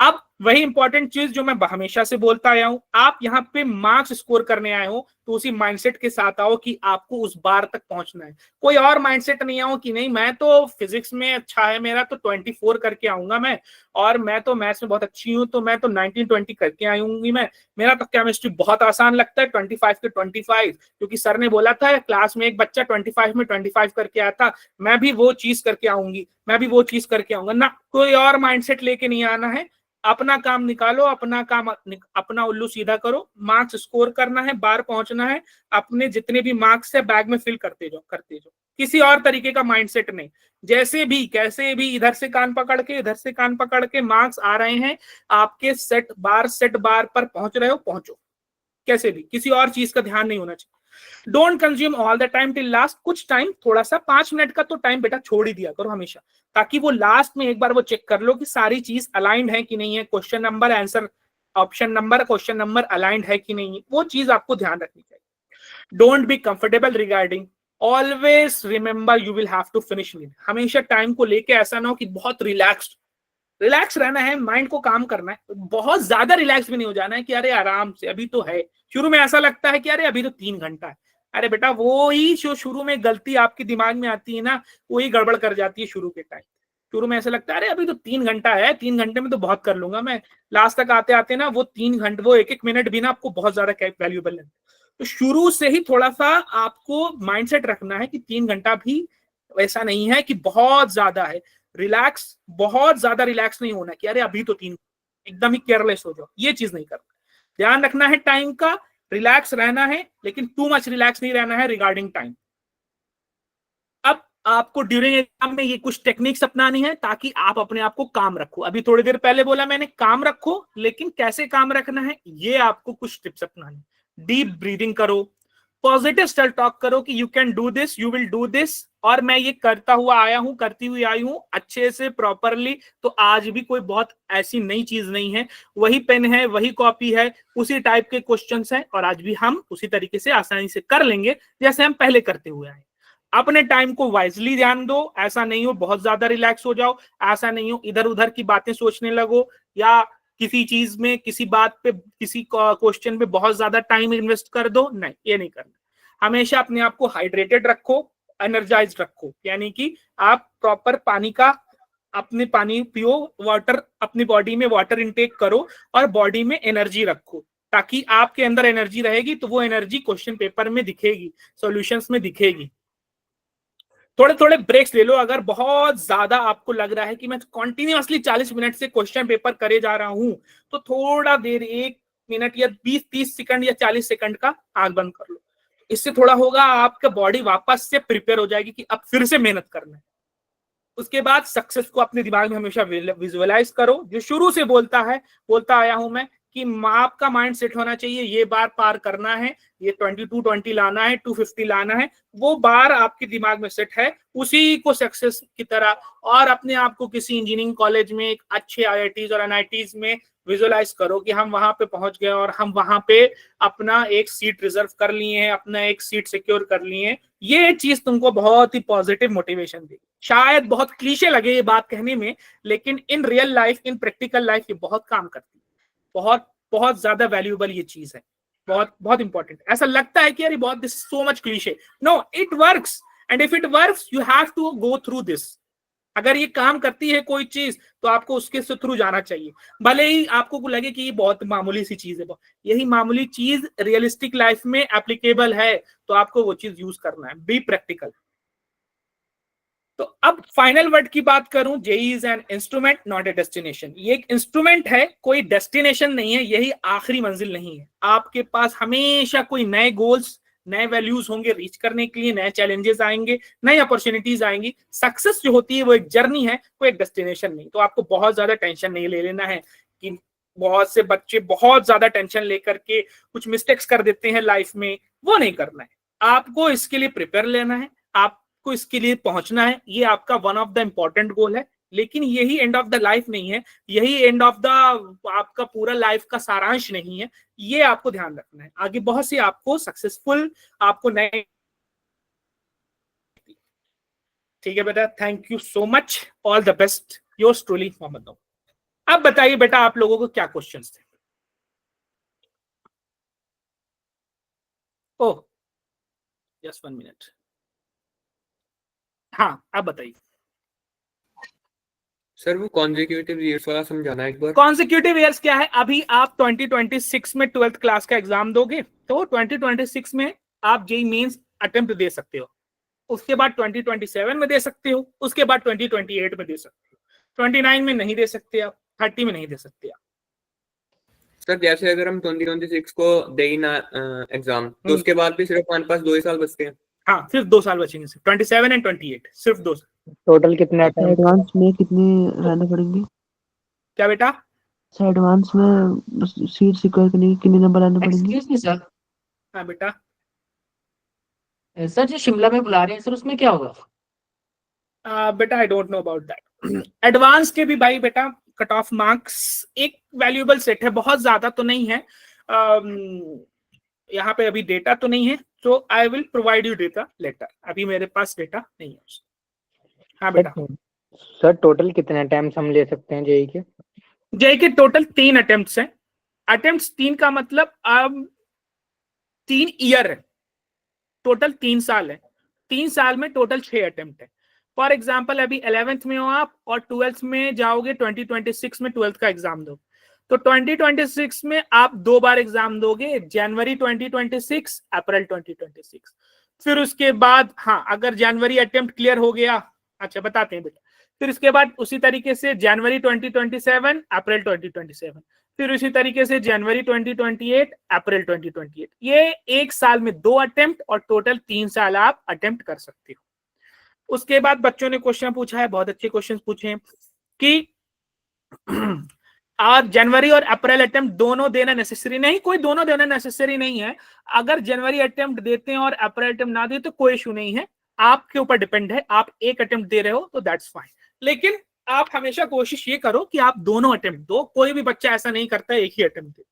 अब वही इंपॉर्टेंट चीज जो मैं हमेशा से बोलता आया हूं, आप यहाँ पे मार्क्स स्कोर करने आए हो तो उसी माइंडसेट के साथ आओ कि आपको उस बार तक पहुंचना है। कोई और माइंडसेट नहीं आओ कि नहीं मैं तो फिजिक्स में अच्छा है मेरा तो 24 करके आऊंगा मैं, और मैं तो मैथ्स में बहुत अच्छी हूं तो मैं तो 19-20 करके आऊंगी मैं, मेरा तो केमिस्ट्री बहुत आसान लगता है 25 के 25, क्योंकि सर ने बोला था क्लास में एक बच्चा 25 में 25 करके आया था, मैं भी वो चीज करके आऊंगी, मैं भी वो चीज करके आऊंगा ना। कोई और माइंडसेट लेके नहीं आना है, अपना काम निकालो, अपना काम अपना उल्लू सीधा करो, मार्क्स स्कोर करना है, बार पहुंचना है, अपने जितने भी मार्क्स है बैग में फिल करते जाओ। किसी और तरीके का माइंडसेट नहीं, जैसे भी कैसे भी इधर से कान पकड़ के मार्क्स आ रहे हैं आपके सेट बार पर पहुंच रहे हो, पहुंचो कैसे भी, किसी और चीज का ध्यान नहीं होना चाहिए। Don't consume all the time till last, कुछ टाइम थोड़ा सा 5 मिनट का तो टाइम बेटा छोड़ ही दिया करो हमेशा, ताकि वो लास्ट में एक बार वो चेक कर लो कि सारी चीज अलाइंड है कि नहीं है, question number answer option number question number aligned है कि नहीं है, वो चीज आपको ध्यान रखनी चाहिए। Don't be comfortable regarding, always remember you will have to finish it. हमेशा टाइम को लेके ऐसा ना हो कि बहुत रिलैक्स रहना है, माइंड को काम करना है, बहुत ज्यादा रिलैक्स भी नहीं हो जाना है कि अरे आराम से अभी तो है। शुरू में ऐसा लगता है कि अरे अभी तो 3 घंटा है, अरे बेटा वो ही जो शुरू में गलती आपके दिमाग में आती है ना, वही गड़बड़ कर जाती है शुरू के टाइम। शुरू में ऐसा लगता है अरे अभी तो 3 घंटा है, 3 घंटे में तो बहुत कर लूंगा मैं, लास्ट तक आते आते ना वो 3 घंटे, वो एक मिनट भी ना आपको बहुत ज्यादा वैल्यूएबल है। तो शुरू से ही थोड़ा सा आपको माइंडसेट रखना है कि 3 घंटा भी वैसा नहीं है कि बहुत ज्यादा है। रिलैक्स, बहुत ज्यादा रिलैक्स नहीं होना कि अरे अभी तो 3, एकदम ही केयरलेस हो जाओ, ये चीज नहीं करना। ध्यान रखना है टाइम का, रिलैक्स रहना है, लेकिन टू मच रिलैक्स नहीं रहना है रिगार्डिंग टाइम। अब आपको ड्यूरिंग एग्जाम में ये कुछ टेक्निक्स अपनानी है ताकि आप अपने आप को काम रखो। अभी थोड़ी देर पहले बोला मैंने काम रखो, लेकिन कैसे काम रखना है ये आपको कुछ टिप्स अपनानी। डीप ब्रीदिंग करो, पॉजिटिव सेल्फ टॉक करो कि you can do this, you will do this, और मैं ये करता हुआ आया हूं, करती हुई आई हूं अच्छे से प्रॉपरली, तो आज भी कोई बहुत ऐसी नई चीज नहीं है, वही पेन है, वही कॉपी है, उसी टाइप के क्वेश्चंस हैं, और आज भी हम उसी तरीके से आसानी से कर लेंगे जैसे हम पहले करते हुए आए। अपने टाइम को वाइजली ध्यान दो, ऐसा नहीं हो बहुत ज्यादा रिलैक्स हो जाओ, ऐसा नहीं हो इधर उधर की बातें सोचने लगो, या किसी चीज में किसी बात पे किसी क्वेश्चन पे बहुत ज्यादा टाइम इन्वेस्ट कर दो, नहीं ये नहीं करना। हमेशा अपने आप को हाइड्रेटेड रखो, एनर्जाइज रखो, यानी कि आप प्रॉपर पानी का अपने पानी पियो, वाटर अपनी बॉडी में वाटर इनटेक करो और बॉडी में एनर्जी रखो, ताकि आपके अंदर एनर्जी रहेगी तो वो एनर्जी क्वेश्चन पेपर में दिखेगी, सॉल्यूशंस में दिखेगी। थोड़े थोड़े ब्रेक्स ले लो, अगर बहुत ज्यादा आपको लग रहा है कि मैं कंटिन्यूअसली 40 मिनट से क्वेश्चन पेपर करे जा रहा हूं, तो थोड़ा देर 1 मिनट या 20-30 सेकंड या 40 सेकंड का आंख बंद कर लो। इससे थोड़ा होगा आपका बॉडी वापस से प्रिपेयर हो जाएगी कि अब फिर से मेहनत करना है। उसके बाद सक्सेस को अपने दिमाग में हमेशा विजुअलाइज करो, जो शुरू से बोलता आया हूं मैं कि आपका माइंड सेट होना चाहिए ये बार पार करना है, ये 22-20 लाना है, 250 लाना है, वो बार आपके दिमाग में सेट है, उसी को सक्सेस की तरह, और अपने आप को किसी इंजीनियरिंग कॉलेज में एक अच्छे IITs और NITs में विजुअलाइज करो कि हम वहां पे पहुंच गए और हम वहां पे अपना एक सीट रिजर्व कर लिए हैं, अपना एक सीट सिक्योर कर लिए हैं। ये चीज तुमको बहुत ही पॉजिटिव मोटिवेशन देगी। शायद बहुत क्लीशे लगे ये बात कहने में, लेकिन in real life, in practical life ये बहुत काम करती है, बहुत बहुत ज्यादा वैल्यूएबल ये चीज है, बहुत बहुत इंपॉर्टेंट। ऐसा लगता है कि यार बहुत this so much cliche, no it works. And if it works you have to go through this. अगर ये काम करती है कोई चीज तो आपको उसके थ्रू जाना चाहिए, भले ही आपको लगे कि ये बहुत मामूली सी चीज है। यही मामूली चीज रियलिस्टिक लाइफ में एप्लीकेबल है तो आपको वो चीज यूज करना है। Be practical. तो अब फाइनल वर्ड की बात करूं, JEE is an instrument not a destination. ये एक इंस्ट्रूमेंट है, कोई डेस्टिनेशन नहीं है, यही आखिरी मंजिल नहीं है। आपके पास हमेशा कोई नए गोल्स, नए वैल्यूज होंगे रीच करने के लिए, नए चैलेंजेस आएंगे, नई अपॉर्चुनिटीज आएंगी। सक्सेस जो होती है वो एक जर्नी है, कोई एक डेस्टिनेशन नहीं। तो आपको बहुत ज्यादा टेंशन नहीं ले लेना है कि बहुत से बच्चे बहुत ज्यादा टेंशन लेकर के कुछ मिस्टेक्स कर देते हैं लाइफ में, वो नहीं करना है। आपको इसके लिए प्रिपेयर लेना है, आपको इसके लिए पहुंचना है। ये आपका वन ऑफ द इंपॉर्टेंट गोल है, लेकिन यही एंड ऑफ द लाइफ नहीं है, यही एंड ऑफ द आपका पूरा लाइफ का सारांश नहीं है। ये आपको ध्यान रखना है। आगे बहुत सी आपको सक्सेसफुल, आपको नए। ठीक है बेटा, thank you so much, all the best, yours truly Mohammed. अब बताइए बेटा आप लोगों को क्या क्वेश्चंस थे? Oh just 1 minute. हाँ अब बताइए सर, वो कॉन्जिक्यूटिव ईयर्स वाला समझाना एक बार। कॉन्सिक्यूटिव ईयर्स क्या है? अभी आप 2026 में 12th क्लास का एग्जाम दोगे तो 2026 में आप जेईई मेंस अटेम्प्ट दे सकते हो, उसके बाद 2027 में दे सकते हो, उसके बाद 2028 में दे सकते हो, 29 में नहीं दे सकते आप, 30 में नहीं दे सकते आप। सर जैसे अगर हम 2026 को दे ही ना एग्जाम, तो उसके बाद भी सिर्फ हमारे पास 2 ही साल बचते हैं। हाँ सिर्फ 2 साल बचेंगे, 27 एंड 28, सिर्फ 2 साल। टोटल कितने एडवांस में कितने रहने पड़ेंगे? क्या बेटा? एडवांस में सीट सिक्योर करने के कितने नंबर आने पड़ेंगे? एक्सक्यूज मी सर, हाँ बेटा। सर जो शिमला में बुला रहे हैं सर उसमें क्या होगा? बेटा I don't know about that. Advance के भी भाई बेटा कट ऑफ मार्क्स एक वैल्यूएबल सेट है, बहुत ज्यादा तो नहीं है। यहाँ पे अभी डेटा तो नहीं है, तो I will provide you data later, अभी मेरे पास डेटा नहीं है। हाँ बेटा। सर टोटल कितने अटेम्प्ट हम ले सकते हैं जेईई के? जेईई के टोटल 3 अटेम्प्ट्स हैं। अटेम्प्ट्स 3 का मतलब अब 3 ईयर है, टोटल 3 साल है। 3 साल में टोटल 6 अटेम्प्ट है। फॉर एग्जाम्पल अभी 11th में हो आप और 12th में जाओगे, 2026 में 12th का एग्जाम दो, तो 2026 में आप 2 बार एग्जाम दोगे, जनवरी 2026, अप्रैल 2026। फिर उसके बाद हाँ अगर जनवरी अटेम्प्ट क्लियर हो गया, अच्छा बताते हैं बेटा, फिर इसके बाद उसी तरीके से जनवरी 2027, अप्रैल 2027, फिर उसी तरीके से जनवरी 2028, अप्रैल 2028। ये 1 साल में 2 अटेम्प्ट और टोटल 3 साल आप अटेम्प्ट कर सकते हो। उसके बाद बच्चों ने क्वेश्चन पूछा है, बहुत अच्छे क्वेश्चन पूछे हैं कि और जनवरी और अप्रैल अटेम्प्ट दोनों देना नेसेसरी नहीं, कोई दोनों देना नेसेसरी नहीं है। अगर जनवरी अटेम्प्ट देते हैं और अप्रैल अटेम्प्ट ना दे तो कोई इशू नहीं है, आपके ऊपर डिपेंड है। आप एक अटेम्प्ट दे रहे हो तो दैट्स फाइन, लेकिन आप हमेशा कोशिश ये करो कि आप दोनों अटेम्प्ट दो। कोई भी बच्चा ऐसा नहीं करता एक ही अटेम्प्ट दे।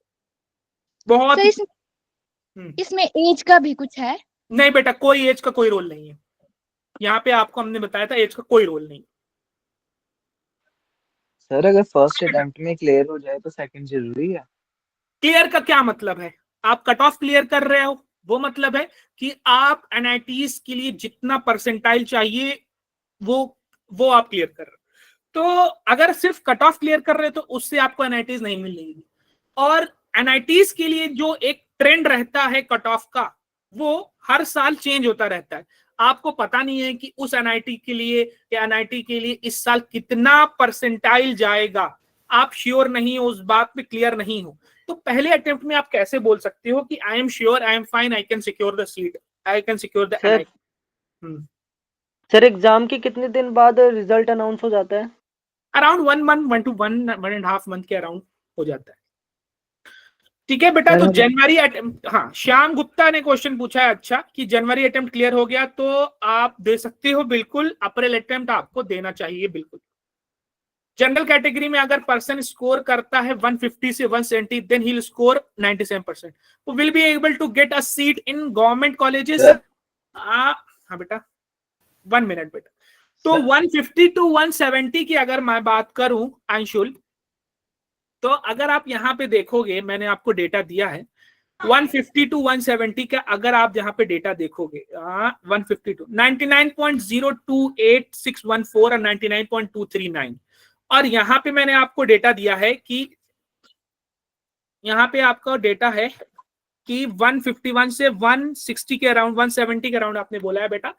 बहुत इसमें एज का भी कुछ है? नहीं बेटा, कोई एज का कोई रोल नहीं है यहाँ पे, आपको हमने बताया था एज का कोई रोल नहीं। सर अगर फर्स्ट अटेम्प्ट में क्लियर हो जाए तो सेकंड जरूरी है? क्लियर का क्या मतलब है? आप कट ऑफ क्लियर कर रहे हो, वो मतलब है कि आप एनआईटीज के लिए जितना परसेंटाइल चाहिए वो आप क्लियर कर रहे हो। तो अगर सिर्फ कट ऑफ क्लियर कर रहे हो तो उससे आपको एनआईटीज नहीं मिलेगी। और एनआईटीज के लिए जो एक ट्रेंड रहता है कट ऑफ का, वो हर साल चेंज होता रहता है। आपको पता नहीं है कि उस एनआईटी के लिए या एनआईटी के लिए इस साल कितना परसेंटाइल जाएगा, आप श्योर नहीं हो, उस बात पे क्लियर नहीं हो। तो पहले अटेम्प्ट में आप कैसे बोल सकते हो कि I am sure, I am fine, I can secure the seat, I can secure the NIT. Sir exam के कितने दिन बाद रिजल्ट अनाउंस हो जाता है? अराउंड 1 month, 1 to 1.5 month के अराउंड हो जाता है। ठीक है बेटा। तो जनवरी अटेम्प्ट, हाँ श्याम गुप्ता ने क्वेश्चन पूछा है अच्छा कि जनवरी अटेम्प्ट क्लियर हो गया तो आप दे सकते हो, बिल्कुल। अप्रैल अटेम्प्ट आपको देना चाहिए, बिल्कुल। जनरल कैटेगरी में अगर पर्सन स्कोर करता है 150 से 170, देन ही विल स्कोर 97%, तो will be able to get a seat in government colleges. हाँ बेटा 1 मिनट बेटा। तो 150 to 170 की अगर मैं बात करूं अंशुल, तो अगर आप यहाँ पे देखोगे, मैंने आपको डेटा दिया है, 150 टू 170 का अगर आप यहाँ पे डेटा देखोगे, 150 टू 99.028614 और 99.239, और यहाँ पे मैंने आपको डेटा दिया है कि यहाँ पे आपका डेटा है कि 151 से 160 के अराउंड, 170 के अराउंड आपने बोला है बेटा।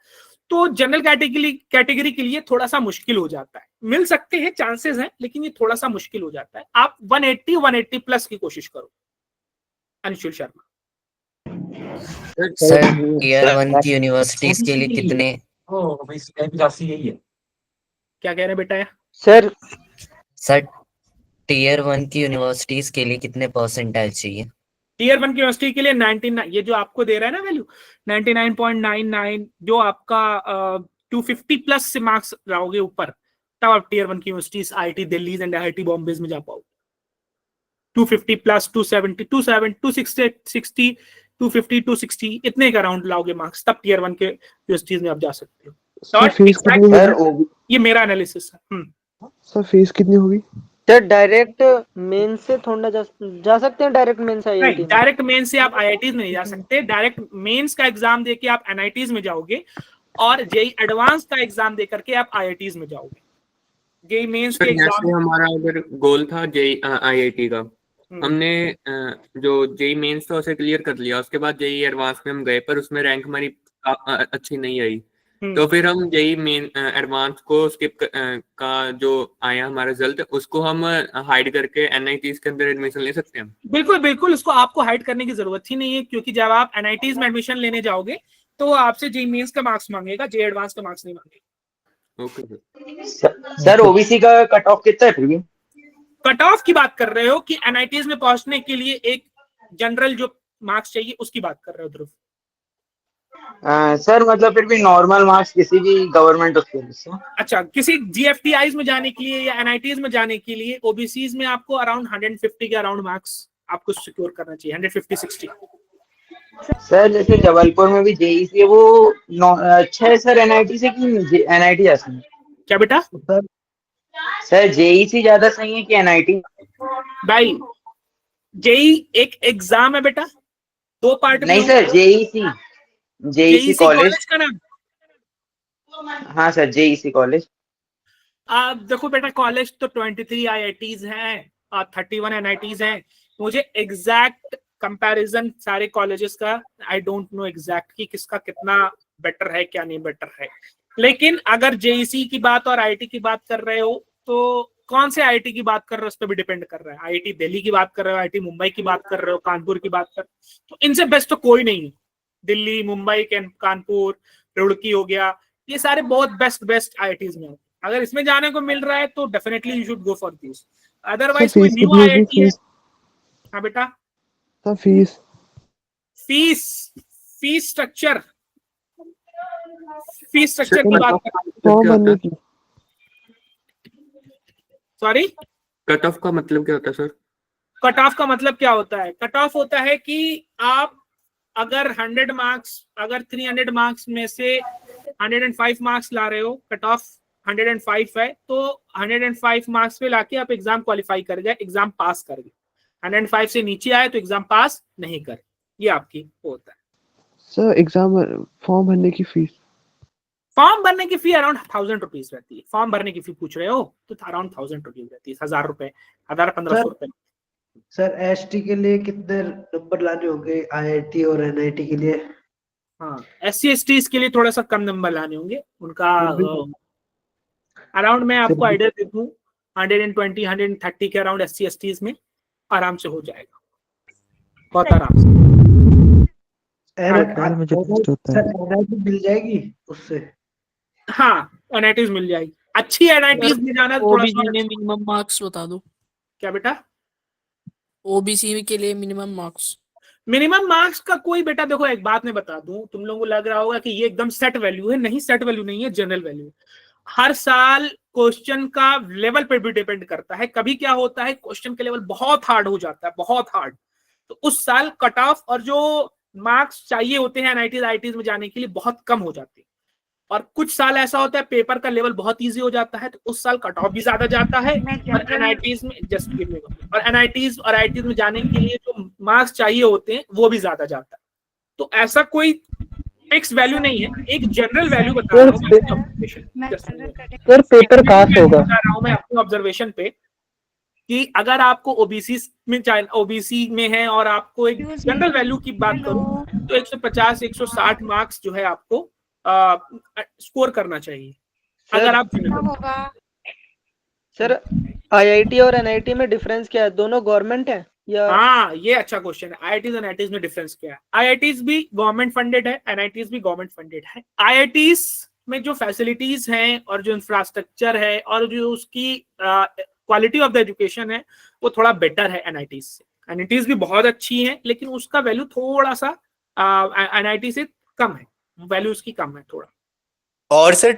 तो जनरल कैटेगरी के लिए थोड़ा सा मुश्किल हो जाता है, मिल सकते हैं, चांसेस हैं, लेकिन ये थोड़ा सा मुश्किल हो जाता है। आप 180 प्लस की कोशिश करो। अंशुल शर्मा। सर टीयर 1 की यूनिवर्सिटीज के लिए कितने यही है। क्या कह रहे हैं बेटा? सर टीयर 1 की यूनिवर्सिटीज के लिए कितने परसेंटाइल चाहिए? टीयर 1 की यूनिवर्सिटी के लिए 99, ये जो आपको दे रहा है ना वैल्यू 99.99, जो आपका 250 प्लस से मार्क्स लाओगे ऊपर, तब आप टीयर 1 की universities IIT Delhi and IIT Bombay में जा पाओगे। 250 प्लस 270 260 250 260 इतने का राउंड लाओगे मार्क्स, तब टीयर 1 के यूनिवर्सिटीज में आप जा सकते हो। सर फीस कितनी होगी? ये मेरा एनालिसिस है। सर फीस कितनी होगी? सर डायरेक्ट मेन से थोड़ा जा सकते हैं, डायरेक्ट मेन से आईआईटी? डायरेक्ट मेन से आप आईआईटीज में नहीं जा सकते, डायरेक्ट मेंस का एग्जाम देके आप एनआईटीज में जाओगे, और जेई एडवांस का एग्जाम दे करके आप आईआईटीज में जाओगे। जेई मेंस के एग्जाम, जैसे हमारा अगर गोल था जेई आईआईटी का, हमने जो जेई मेंस था उसे क्लियर कर लिया, उसके बाद जेई एडवांस में हम गए, पर उसमें रैंक हमारी अच्छी नहीं आई, तो फिर हम जेई मेन एडवांस को स्किप का जो आया हमारा रिजल्ट, उसको हम हाइड करके एनआईटीज के अंदर एडमिशन ले सकते हैं। बिल्कुल बिल्कुल, उसको आपको हाइड करने की जरूरत ही नहीं है, क्योंकि जब आप एनआईटीज में एडमिशन लेने जाओगे तो आपसे जेई मेंस का मार्क्स मांगेगा, जेई एडवांस का मार्क्स नहीं मांगेगा। ओके सर ओबीसी का कट ऑफ कितना है फिर भी? कट ऑफ की बात कर रहे हो कि एनआईटीज में पहुंचने के लिए एक जनरल जो मार्क्स चाहिए उसकी बात कर रहे हो ध्रुव? सर मतलब फिर भी नॉर्मल मार्क्स किसी भी गवर्नमेंट उसके लिए। अच्छा, किसी जीएफटीआईज में जाने के लिए या एनआईटीज में जाने के लिए ओबीसीज में आपको अराउंड 150 के अराउंड मार्क्स आपको सिक्योर करना चाहिए, 150-60। सर जैसे जबलपुर में भी जेईसी है, वो अच्छा है सर एनआईटी से कि एनआईटी जैसा? क्या बेटा? सर जेईसी ज्यादा सही है कि एनआईटी? भाई जेई एक एग्जाम है बेटा, दो पार्ट में। नहीं सर जेईसी कॉलेज का नाम? हाँ सर जेईसी कॉलेज। आप देखो बेटा, कॉलेज तो 23 आईआईटीज हैं और 31 एनआईटीज हैं। मुझे एग्जैक्ट कंपैरिजन सारे कॉलेजेस का आई डोंट नो एग्जैक्ट कि किसका कितना बेटर है, क्या नहीं बेटर है, लेकिन अगर जेईसी की बात और आईआईटी की बात कर रहे हो तो कौन से आईआईटी की बात कर रहे हो उस पर भी डिपेंड कर रहा है। आईआईटी दिल्ली की बात कर रहे हो, आईआईटी मुंबई की बात कर रहे हो, कानपुर की बात कर, तो इनसे बेस्ट तो कोई नहीं है। दिल्ली, मुंबई, कानपुर, रुड़की हो गया, ये सारे बहुत बेस्ट आईआईटीज में। अगर इसमें जाने को मिल रहा है तो definitely you should go for this, otherwise कोई न्यू आईआईटी है। हाँ बेटा? तो फीस स्ट्रक्चर की बात कर, फॉर्म भरने की। सॉरी, कट ऑफ का मतलब क्या होता है सर? कट ऑफ का मतलब क्या होता है? कट ऑफ होता है कि आप अगर 100 मार्क्स, अगर 300 मार्क्स में से 105 मार्क्स ला रहे हो, कट ऑफ 105 है, तो 105 मार्क्स पे लाके आप एग्जाम क्वालिफाई कर गए, एग्जाम पास कर गए। 105 से नीचे आए तो एग्जाम पास नहीं कर, ये आपकी होता है। सर एग्जाम फॉर्म भरने की फीस? फॉर्म भरने की फी अराउंड 1000 रुपीज रहती है। फॉर्म भरने की फी पूछ रहे हो तो अराउंड 1000 रुपीज रहती है, 1000 रुपए, 1500 रुपए। सर एसटी के लिए कितने नंबर लाने होंगे आईआईटी और एनआईटी के लिए? हाँ, एससी एसटीज के लिए थोड़ा सा कम नंबर लाने होंगे उनका। अराउंड मैं आपको आइडिया दे दूं, 120 130 के अराउंड एससी एसटीज में आराम से हो जाएगा, बहुत आराम से। सर एनआईटी मिल जाएगी उससे? हाँ, एनआईटीज मिल जाएगी, अच्छी एनआईटीज में जाना थोड़ा सा। मिनिमम मार्क्स बता दो। क्या बेटा? ओबीसी के लिए मिनिमम मार्क्स का कोई बेटा, देखो एक बात मैं बता दूं, तुम लोगों को लग रहा होगा कि ये एकदम सेट वैल्यू है, नहीं सेट वैल्यू नहीं है, जनरल वैल्यू। हर साल क्वेश्चन का लेवल पे भी डिपेंड करता है। कभी क्या होता है, क्वेश्चन का लेवल बहुत हार्ड हो जाता है, बहुत हार्ड, तो उस साल कट ऑफ और जो मार्क्स चाहिए होते हैं एनआईटीज आईआईटीज में जाने के लिए बहुत कम हो जाते हैं। और कुछ साल ऐसा होता है पेपर का लेवल बहुत इजी हो जाता है, तो उस साल कट ऑफ भी ज्यादा जाता है। और एनआईटीज में और एनआईटीज और आईआईटीज में जाने के लिए जो मार्क्स चाहिए होते हैं वो भी ज्यादा जाता है। तो ऐसा कोई फिक्स वैल्यू नहीं है, एक जनरल वैल्यू बता रहा हूँ सर पेपर कहाँ से होगा? बता रहा हूँ मैं अपने ऑब्जर्वेशन पे कि अगर आपको ओबीसी में है और आपको एक जनरल वैल्यू की बात करूं तो 150 160 मार्क्स जो है आपको स्कोर करना चाहिए अगर आप सर आईआईटी और एनआईटी में डिफरेंस क्या है? दोनों गवर्नमेंट है या? हाँ, ये अच्छा क्वेश्चन है। आईआईटीज और एनआईटीज में डिफरेंस क्या है? आईआईटीज भी गवर्नमेंट फंडेड है, एनआईटीज भी गवर्नमेंट फंडेड है। आईआईटीज में जो फैसिलिटीज हैं और जो इंफ्रास्ट्रक्चर है और जो उसकी क्वालिटी ऑफ द एजुकेशन है वो थोड़ा बेटर है एनआईटीज से। एनआईटीज भी बहुत अच्छी है लेकिन उसका वैल्यू थोड़ा सा एनआईटी से कम है, वैल्यू उसकी कम है थोड़ा। और सर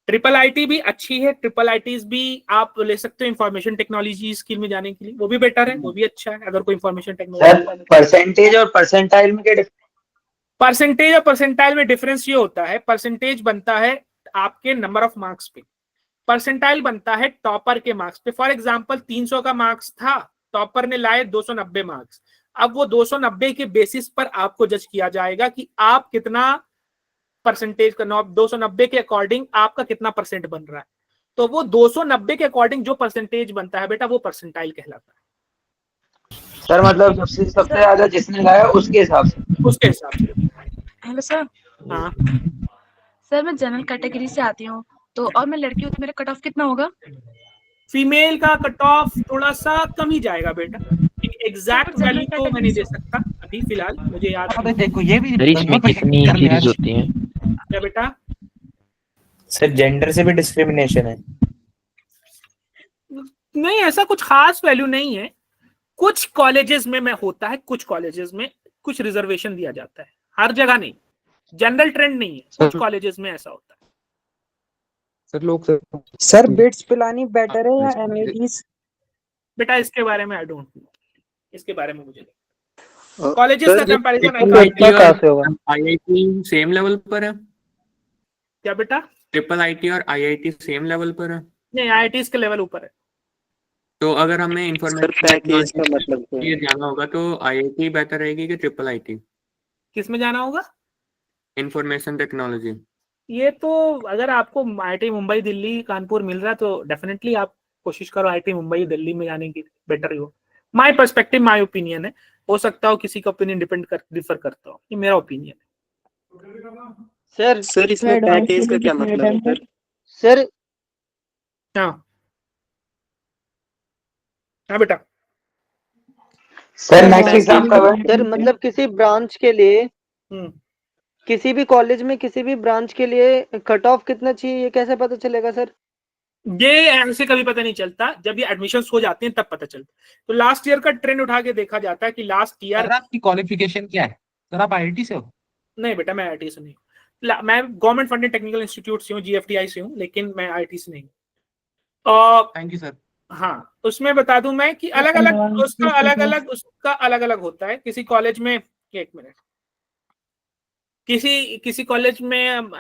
ट्रिपल आईटी भी अच्छी है। ट्रिपल आईटीज भी आप ले सकते हो इंफॉर्मेशन टेक्नोलॉजी स्किल में जाने के लिए, वो भी बेटर है, वो भी अच्छा है अगर कोई इंफॉर्मेशन टेक्नोलॉजी। परसेंटेज और परसेंटाइल में क्या डिफरेंस? परसेंटेज और परसेंटाइल में डिफरेंस ये होता है, परसेंटेज बनता है आपके नंबर ऑफ मार्क्स पे, परसेंटाइल बनता है टॉपर के मार्क्स पे। फॉर एग्जांपल 300 का मार्क्स था, टॉपर ने लाए 290 मार्क्स, अब वो 290 के बेसिस पर आपको जज किया जाएगा कि आप कितना परसेंटेज का 290 के अकॉर्डिंग आपका कितना परसेंट बन रहा है। तो वो 290 के अकॉर्डिंग जो परसेंटेज बनता है बेटा वो परसेंटाइल कहलाता है। सर मतलब सबसे ज्यादा जिसने लाया उसके हिसाब से। Hello sir. हाँ सर मैं जनरल कैटेगरी से आती हूँ तो और मैं लड़की हूँ तो मेरा कट ऑफ कितना होगा? फीमेल का कट ऑफ थोड़ा सा कम ही जाएगा बेटा, एग्जैक्ट वैल्यू तो मैं नहीं दे सकता अभी फिलहाल, मुझे याद है। देखो ये भी इसमें कितनी सीरीज होती हैं? क्या बेटा? सर जेंडर से भी डिस्क्रिमिनेशन है? नहीं, ऐसा कुछ खास वैल्यू नहीं है। कुछ कॉलेजेस में होता है, कुछ कॉलेजेस में कुछ रिजर्वेशन दिया जाता है, हर जगह नहीं, जनरल ट्रेंड नहीं है, कुछ कॉलेजेस में ऐसा होता है। सर बिट्स पिलानी बेटर है या एमआईटीज? बेटा इसके बारे में आई डोंट नो, इसके बारे में मुझे कॉलेजेस का कंपैरिजन आईआईटी सेम लेवल पर है क्या बेटा? ट्रिपल आईटी और आईआईटी सेम लेवल पर है? नहीं, आईआईटीज के लेवल ऊपर है। तो अगर हमें इंफॉर्मेशन ये जाना होगा तो आईआईटी बेहतर रहेगी कि ट्रिपल आईटी? किस में जाना होगा? Information technology. ये तो अगर आपको आईआईटी मुंबई दिल्ली कानपुर मिल रहा है तो डेफिनेटली आप कोशिश करो आईआईटी मुंबई दिल्ली में जाने की, बेटर ही हो। माय पर्सपेक्टिव, माय ओपिनियन है, हो सकता हो किसी का ओपिनियन डिफर करता हो, ये मेरा ओपिनियन है। सर इसमें पैकेज का क्या मतलब है सर? हाँ बेटा। सर नेक्स्ट एग्जाम कब है? सर मतलब किसी ब्रांच के लिए किसी भी कॉलेज में किसी भी ब्रांच के लिए कट ऑफ कितना चाहिए, ये कैसे पता चलेगा सर? ये ऐसे कभी पता नहीं चलता, जब ये एडमिशंस हो जाते हैं तब पता चलता है। तो लास्ट ईयर का ट्रेंड उठा के देखा जाता है कि लास्ट ईयर आपकी क्वालिफिकेशन क्या है? सर आप आईआईटी से हो? नहीं बेटा, मैं आईआईटी से नहीं हूँ, मैं गवर्नमेंट फंडेड टेक्निकल इंस्टीट्यूट से हूँ, जीएफटीआई से हूँ, लेकिन मैं आईआईटी से नहीं हूँ। Thank you sir. हाँ, उसमें बता दूं मैं कि अलग अलग होता है। किसी कॉलेज में, एक मिनट, किसी कॉलेज में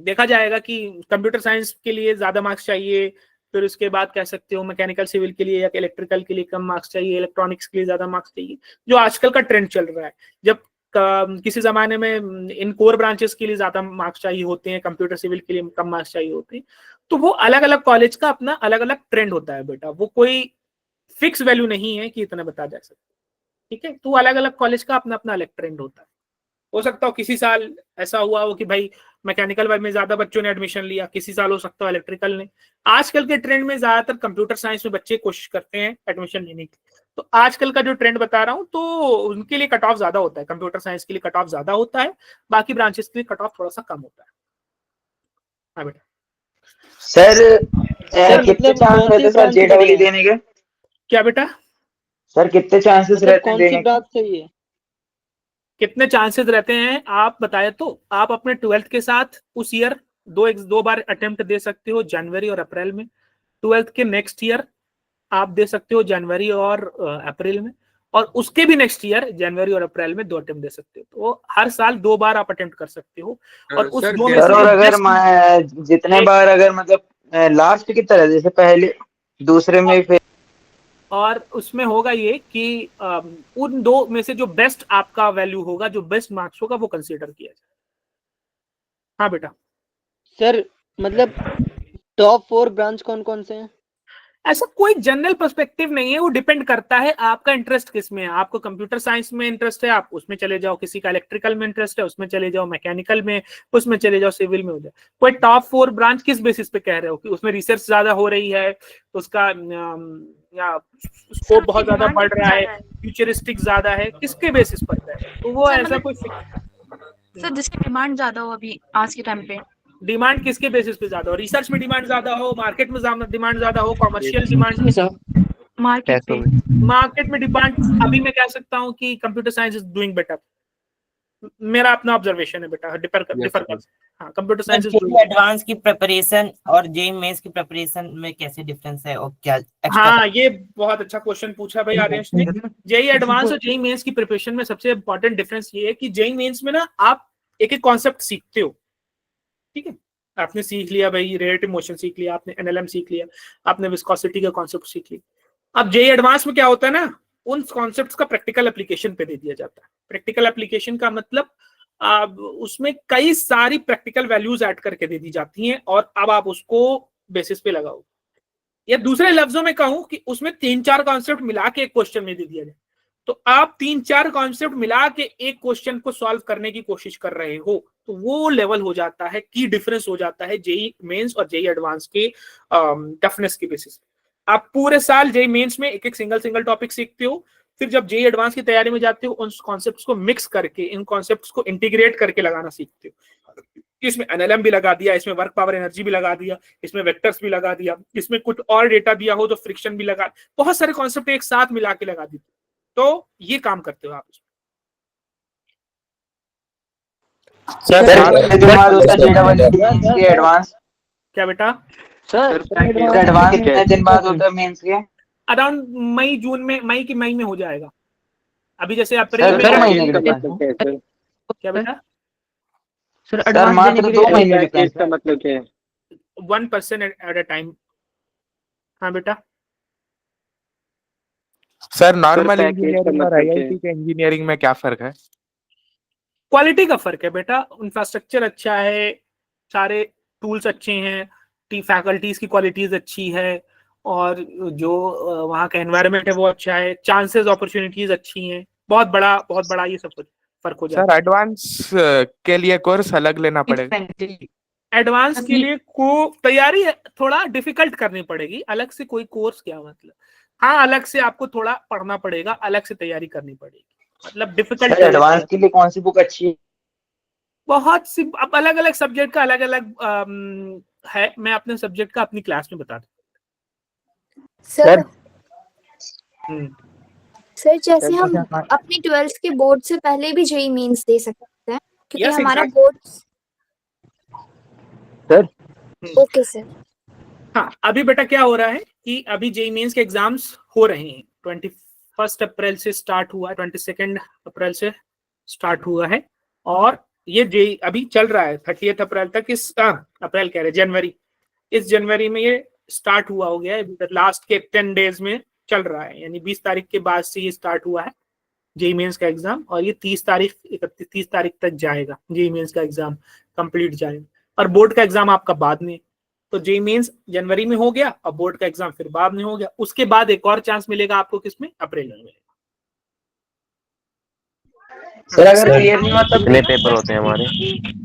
देखा जाएगा कि कंप्यूटर साइंस के लिए ज्यादा मार्क्स चाहिए, फिर उसके बाद कह सकते हो मैकेनिकल सिविल के लिए या इलेक्ट्रिकल के लिए कम मार्क्स चाहिए, इलेक्ट्रॉनिक्स के लिए ज्यादा मार्क्स चाहिए, जो आजकल का ट्रेंड चल रहा है। जब किसी जमाने में इन कोर ब्रांचेस के लिए ज्यादा मार्क्स चाहिए होते हैं, कंप्यूटर सिविल के लिए कम मार्क्स चाहिए होते हैं, तो वो अलग अलग कॉलेज का अपना अलग अलग ट्रेंड होता है बेटा, वो कोई फिक्स वैल्यू नहीं है कि इतना बता जा सकता। ठीक है, तो अलग अलग कॉलेज का अपना अपना अलग ट्रेंड होता है। हो सकता हो किसी साल ऐसा हुआ हो कि भाई मैकेनिकल में ज्यादा बच्चों ने एडमिशन लिया, किसी साल हो सकता है इलेक्ट्रिकल ने। आजकल के ट्रेंड में ज्यादातर कंप्यूटर साइंस में बच्चे कोशिश करते हैं एडमिशन लेने की, तो आजकल का जो ट्रेंड बता रहा हूँ तो उनके लिए कट ऑफ ज्यादा होता है, कंप्यूटर साइंस के लिए कट ऑफ ज्यादा होता है, बाकी ब्रांचेस के लिए कट ऑफ थोड़ा सा कम होता है। हाँ बेटा। सर कितने चांस रहते सर जेडब्ल्यू देने के? क्या बेटा? सर कितने चांसेस रहते हैं देने के? कितने चांसेस रहते हैं आप बताए तो आप अपने 12th के साथ उस ईयर दो बार अटेम्प्ट दे सकते हो, जनवरी और अप्रैल में। 12th के नेक्स्ट ईयर आप दे सकते हो जनवरी और अप्रैल में, और उसके भी नेक्स्ट ईयर जनवरी और अप्रैल में 2 अटेम्प्ट दे सकते हो। तो हर साल 2 बार आप अटेम्प्ट कर सकते हो और उस सर, 2 में सर से और अगर best मैं जितने बार अगर मतलब लास्ट की तरह जैसे पहले दूसरे में फिर और उसमें होगा ये कि उन 2 में से जो बेस्ट आपका वैल्यू होगा, जो बेस्ट मार्क्स होगा, वो कंसीडर किया जाए। हाँ बेटा। सर मतलब टॉप 4 ब्रांच कौन कौन से हैं? ऐसा कोई जनरल पर्सपेक्टिव नहीं है, वो डिपेंड करता है आपका इंटरेस्ट किस में है। आपको कंप्यूटर साइंस में इंटरेस्ट है, आप उसमें चले जाओ, किसी का इलेक्ट्रिकल में इंटरेस्ट है, उसमें चले जाओ, मैकेनिकल में, उसमें चले जाओ, सिविल में हो जाए। कोई टॉप 4 ब्रांच किस बेसिस पे कह रहे हो कि उसमें रिसर्च ज्यादा हो रही है, उसका स्कोप बहुत ज्यादा बढ़ रहा है, फ्यूचरिस्टिक ज्यादा है, किसके बेसिस पर है? तो वो सर, ऐसा मतलब कोई सर जिसकी डिमांड ज्यादा हो अभी आज के टाइम पे। डिमांड किसके बेसिस पे ज्यादा हो? रिसर्च में डिमांड ज्यादा हो, मार्केट में डिमांड ज्यादा हो, कॉमर्शियल डिमांड, मार्केट पे। मार्केट में डिमांड। अभी मैं कह सकता हूँ कि computer science is doing better. मेरा अपना ऑब्जर्वेशन है बेटा, डिफर कर। हाँ, computer science is doing. Advance की प्रिपरेशन और जेई मेंस की प्रिपरेशन में कैसे डिफरेंस है और क्या हाँ, ये बहुत अच्छा क्वेश्चन पूछा भाई आर्यश ने। जेई एडवांस और जेई मेंस की प्रिपरेशन में सबसे इंपॉर्टेंट डिफरेंस ये है कि जेई मेंस में ना आप एक एक कॉन्सेप्ट सीखते हो, ठीक है? आपने सीख लिया भाई, रिलेटिव मोशन सीख लिया, आपने एनएलएम सीख लिया, आपने विस्कोसिटी का कॉन्सेप्ट सीख लिया। अब जेई एडवांस में क्या होता है ना, उन कॉन्सेप्ट्स का प्रैक्टिकल एप्लीकेशन पे दे दिया जाता है। प्रैक्टिकल एप्लीकेशन का मतलब उसमें कई सारी प्रैक्टिकल वैल्यूज ऐड करके दे दी जाती हैं और अब आप उसको बेसिस पे लगाओ। या दूसरे लफ्जों में कहूं कि उसमें 3-4 कॉन्सेप्ट मिला के एक क्वेश्चन में दे दिया जाए, तो आप 3-4 कॉन्सेप्ट मिला के एक क्वेश्चन को सॉल्व करने की कोशिश कर रहे हो, तो वो लेवल हो जाता है, की डिफरेंस हो जाता है जेई मेंस और जेई एडवांस के टफनेस के बेसिस। आप पूरे साल जेई मेंस में एक एक सिंगल टॉपिक सीखते हो, फिर जब जेई एडवांस की तैयारी में जाते हो उन कॉन्सेप्ट्स को मिक्स करके, इन कॉन्सेप्ट्स को इंटीग्रेट करके लगाना सीखते हो। इसमें एनएलएम भी लगा दिया, इसमें वर्क पावर एनर्जी भी लगा दिया, इसमें वेक्टर्स भी लगा दिया, इसमें कुछ और डेटा दिया हो तो फ्रिक्शन भी लगा, बहुत सारे कॉन्सेप्ट एक साथ मिला के लगा दी। तो ये काम करते हो आप इसमें। एडवांस क्या बेटा? सर एडवांस कितने दिन बाद होता है मेंस के? अराउंड मई में हो जाएगा। अभी जैसे अप्रैल में क्या बेटा? सर सर एडवांस मात्र देने के 2 लिए महीने डिफरेंस का मतलब क्या है? 1% एट अ टाइम। हाँ बेटा। सर नॉर्मल इंजीनियरिंग और आईआईटी के इंजीनियरिंग में क्या फर्क है? क्वालिटी का फर्क है बेटा। इंफ्रास्ट्रक्चर अच्छा है, सारे टूल्स अच्छे हैं, फैकल्टीज की क्वालिटीज अच्छी है, और जो वहाँ का एनवायरनमेंट है वो अच्छा है, चांसेस अपॉर्चुनिटीज अच्छी हैं। बहुत बड़ा ये सब कुछ फर्क हो जाता है। सर एडवांस के लिए कोर्स अलग लेना पड़ेगा? एडवांस के लिए को तैयारी थोड़ा डिफिकल्ट करनी पड़ेगी। अलग से कोई कोर्स क्या मतलब? हाँ, अलग से आपको थोड़ा पढ़ना पड़ेगा, अलग से तैयारी करनी पड़ेगी, मतलब डिफिकल्ट। एडवांस के लिए कौन सी बुक अच्छी है? बहुत सी, अब अलग अलग सब्जेक्ट का अलग अलग है। मैं अपने सब्जेक्ट का अपनी क्लास में बता दूं। सर सर जैसे हम अपनी 12th के बोर्ड से पहले भी जेई मेंस दे सकते हैं क्योंकि हमारा बोर्ड। Sir okay sir. हाँ, अभी बेटा क्या हो रहा है कि अभी जेई मेंस के एग्जाम्स हो रहे हैं। 21 अप्रैल से स्टार्ट हुआ है, 22 अप्रैल से स्टार्ट हुआ है, और ये जेई अभी चल रहा है 30 अप्रैल तक। इस अप्रैल कह रहे जनवरी, इस जनवरी में ये स्टार्ट हुआ हो गया है। लास्ट के 10 डेज में चल रहा है, यानी 20 तारीख के बाद से ये स्टार्ट हुआ है जेई मेंस का एग्जाम, और ये 30 तारीख तक जाएगा। जेई मेंस का एग्जाम कंप्लीट जाएगा, और बोर्ड का एग्जाम आपका बाद में। तो जेई मेंस जनवरी में हो गया और बोर्ड का एग्जाम फिर बाद में हो गया। उसके बाद एक और चांस मिलेगा आपको, किसमें? अप्रैल में मिलेगा। सर अगर क्लियर नहीं हुआ तब कितने पेपर होते हैं हमारे?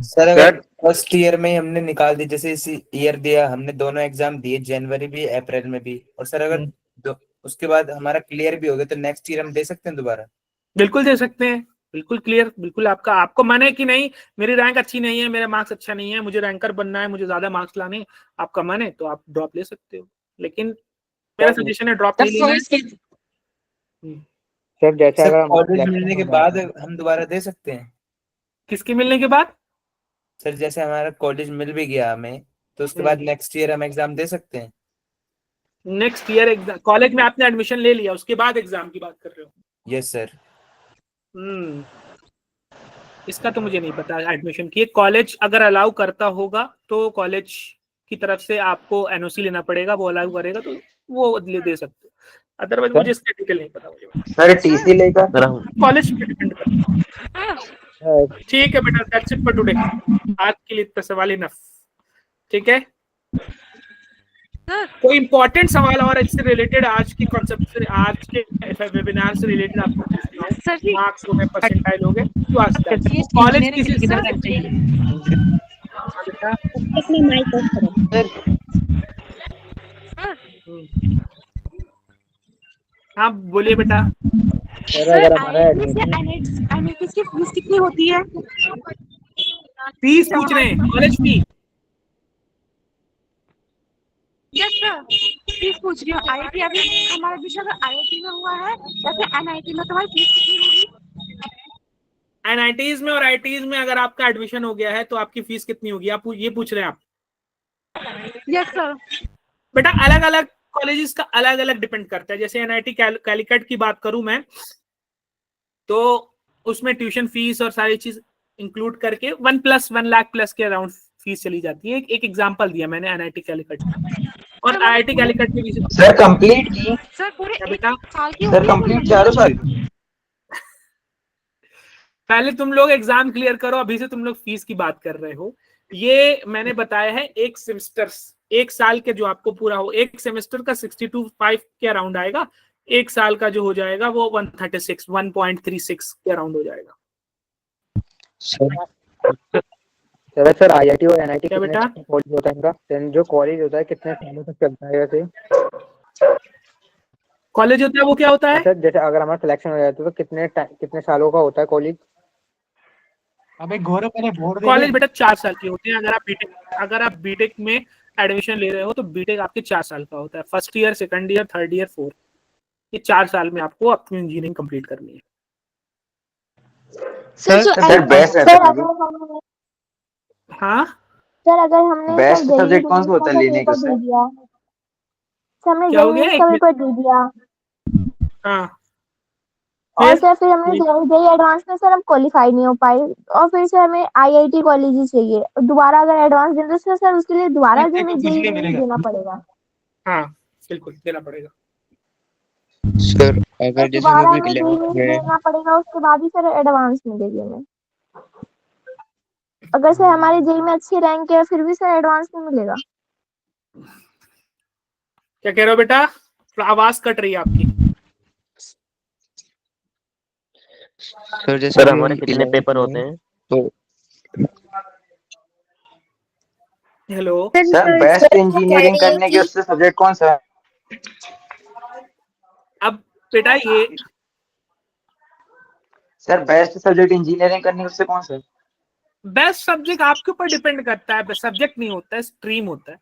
सर अगर फर्स्ट ईयर में हमने निकाल दी, जैसे इस ईयर दिया हमने, दोनों एग्जाम दिए, जनवरी भी अप्रैल में भी, और सर अगर उसके बाद हमारा क्लियर भी हो गया तो नेक्स्ट ईयर हम दे सकते हैं दोबारा? बिल्कुल दे सकते हैं, बिल्कुल क्लियर, बिल्कुल। आपको मन है कि नहीं मेरी रैंक अच्छी नहीं है, मेरा मार्क्स अच्छा नहीं है, मुझे रैंकर बनना है, मुझे ज्यादा मार्क्स लाने हैं, आपका मन है तो आप ड्रॉप ले सकते हो, लेकिन मेरा सजेशन है ड्रॉप नहीं लेना। सर जैसे अगर कॉलेज मिलने के बाद हम दोबारा दे सकते हैं? किसके मिलने के बाद? सर जैसे हमारा कॉलेज मिल भी गया हमें, तो उसके बाद नेक्स्ट ईयर हम एग्जाम दे सकते हैं? नेक्स्ट ईयर एग्जाम, कॉलेज में आपने एडमिशन ले लिया उसके बाद एग्जाम की बात कर रहे हो? Yes sir. इसका तो मुझे नहीं पता एडमिशन की। कॉलेज अगर अलाउ करता होगा तो कॉलेज की तरफ से आपको एनओसी लेना पड़ेगा, वो अलाउ करेगा तो वो दे सकते हो, अदरवाइज मुझे इसका डिटेल नहीं पता मुझे। सर टीसी लेकर कॉलेज पे डिपेंड करता है। ठीक है बेटा, दैट्स इट फॉर टुडे। आज के लिए इतना सवाल इनफ। ठीक है, कोई इंपॉर्टेंट सवाल और इससे रिलेटेड आज के कॉन्सेप्ट से, आज के वेबिनार से रिलेटेड आपको पूछना हो, मार्क्स हो गए, परसेंटाइल हो गए, तो आज कॉलेज किसी हाँ बोलिए बेटा। सर IIT की फीस कितनी होती है? फीस पूछ रहे हैं, college fee. Yes sir, fees पूछ रही हूँ। IIT अभी हमारा एडमिशन अगर IIT में हुआ है या फिर NIT में, तुम्हारी फीस कितनी होगी? NITs में और IITs में अगर आपका एडमिशन हो गया है तो आपकी फीस कितनी होगी, आप ये पूछ रहे हैं आप? Yes sir. बेटा अलग अलग कॉलेजेस का अलग अलग डिपेंड करता है। जैसे NIT कैलिकट की बात करूं मैं, तो उसमें ट्यूशन फीस और सारी चीज इंक्लूड करके 1 लाख प्लस के अराउंड फीस चली जाती है। एक एग्जांपल दिया मैंने NIT कैलिकट और IIT कैलिकट में भी। सर कंप्लीट की सर पूरे बेटा सर कंप्लीट 4 साल। पहले तुम लोग एग्जाम क्लियर करो, अभी से तुम लोग फीस की बात कर रहे हो। ये मैंने बताया है एक सेमेस्टर, एक साल के जो आपको पूरा हो, एक सेमेस्टर का 62.5 के अराउंड आएगा, एक साल का जो हो जाएगा वो 136 के अराउंड हो जाएगा। सर IIT और NIT क्या बेटा? कॉलेज होता है इनका, जो कॉलेज होता है कितने सालों तक चलता है वैसे? कॉलेज होता है वो क्या होता है? सर जैसे अगर हमारा सिलेक्शन हो जाता है तो कितने सालों का होता है कॉलेज? अबे घोड़े पहले वोट दे। कॉलेज बेटा 4 साल के होते हैं। अगर आप बीटेक में एडमिशन ले रहे हो तो बीटेक आपके 4 साल का होता है। First year, second year, third year, fourth, ये 4 साल में आपको अपनी इंजीनियरिंग कंप्लीट करनी है। सर बेस्ट हाँ सर अगर हमने बेस्ट सब्जेक्ट कौन सा होता है लेने का सर? हमने क्या हो गया? जेईई का पेपर दे दिया। हाँ और सर फिर हमने जेईई एडवांस में सर हम क्वालिफाई नहीं हो पाए, और फिर सर हमें IIT कॉलेज ही चाहिए। दोबारा अगर एडवांस देना तो सर उसके लिए दोबारा हमें जेईई देना पड़ेगा। हाँ बिल्कुल देना पड़ेगा सर। अगर जैसे दोबारा हम हमें अभी जेईई 11th में देना पड़ेगा, उसके बाद ही सर एडवांस मिलेगी हमें। अगर सर हमारे जेईई में अच्छी रैंक है फिर भी सर एडवांस नहीं मिलेगा। क्या कह रहे हो बेटा? आवाज कट रही है आपकी। सर जैसे सर हमारे कितने पेपर होते हैं? तो हेलो सर बेस्ट इंजीनियरिंग करने के उससे सब्जेक्ट कौन सा है? अब बेटा ये सर बेस्ट सब्जेक्ट इंजीनियरिंग करने के उससे कौन सा है? बेस्ट सब्जेक्ट आपके ऊपर डिपेंड करता है। सब्जेक्ट नहीं होता है, स्ट्रीम होता है,